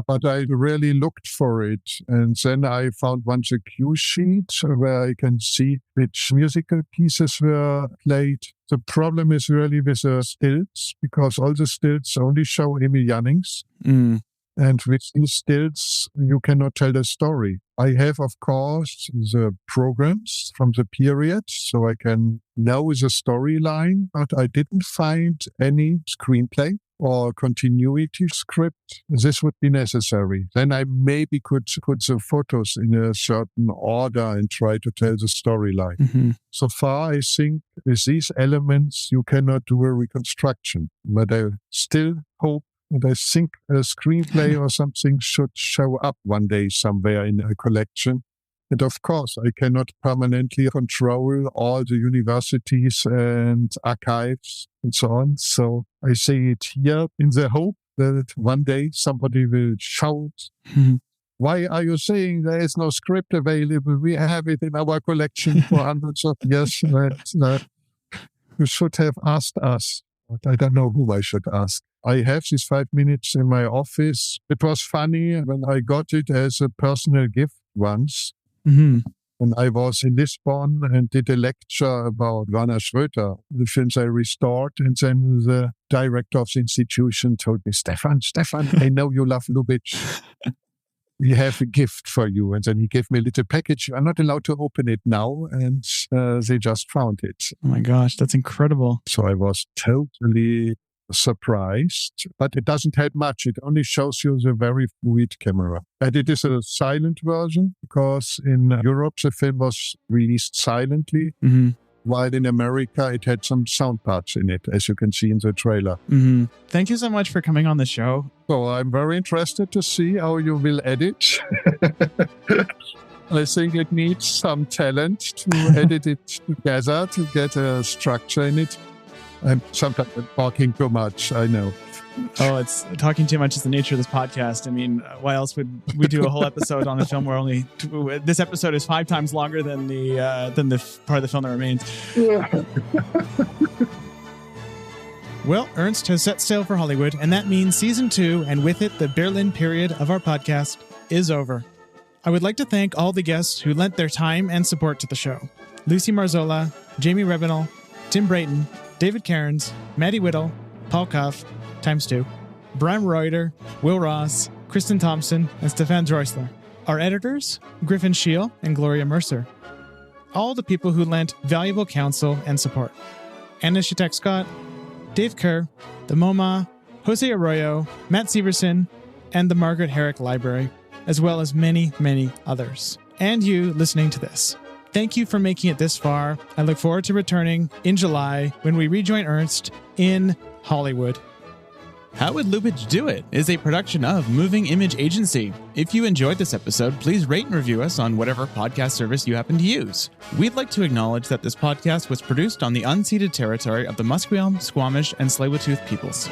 But I really looked for it. And then I found one cue sheet where I can see which musical pieces were played. The problem is really with the stills, because all the stills only show Emil Jannings. And with these stills, you cannot tell the story. I have, of course, the programs from the period, so I can know the storyline, but I didn't find any screenplay or continuity script. This would be necessary. Then I maybe could put the photos in a certain order and try to tell the storyline. So far, I think with these elements, you cannot do a reconstruction. But I still hope, and I think a screenplay or something should show up one day somewhere in a collection. And of course, I cannot permanently control all the universities and archives and so on. So I say it here in the hope that one day somebody will shout, why are you saying there is no script available? We have it in our collection for hundreds of years. You should have asked us. But I don't know who I should ask. I have these 5 minutes in my office. It was funny when I got it as a personal gift once. When I was in Lisbon and did a lecture about Werner Schröter, the films I restored, and then the director of the institution told me, Stefan, I know you love Lubitsch. We have a gift for you. And then he gave me a little package. I'm not allowed to open it now. And they just found it. Oh my gosh, that's incredible. So I was totally surprised, but it doesn't help much. It only shows you the very fluid camera. And it is a silent version because in Europe, the film was released silently, while in America, it had some sound parts in it, as you can see in the trailer. Thank you so much for coming on the show. So I'm very interested to see how you will edit. I think it needs some talent to edit it together, to get a structure in it. I'm sometimes talking too much, I know. Oh, it's talking too much is the nature of this podcast. I mean, why else would we do a whole episode on a film where only this episode is 5 times longer than the part of the film that remains? Well, Ernst has set sail for Hollywood, and that means season 2, and with it, the Berlin period of our podcast, is over. I would like to thank all the guests who lent their time and support to the show. Luci Marzola, Jaime Rebanal, Tim Brayton, David Cairns, Maddie Whittle, Paul Koff, ×2. Bram Ruiter, Will Ross, Kristin Thompson, and Stefan Drössler. Our editors, Griffin Scheel and Gloria Mercer. All the people who lent valuable counsel and support. Anna Shitek-Scott, Dave Kerr, the MoMA, Jose Arroyo, Matt Severson, and the Margaret Herrick Library, as well as many, many others. And you listening to this. Thank you for making it this far. I look forward to returning in July when we rejoin Ernst in Hollywood. How Would Lubitsch Do It is a production of Moving Image Agency. If you enjoyed this episode, please rate and review us on whatever podcast service you happen to use. We'd like to acknowledge that this podcast was produced on the unceded territory of the Musqueam, Squamish, and Tsleil-Waututh peoples.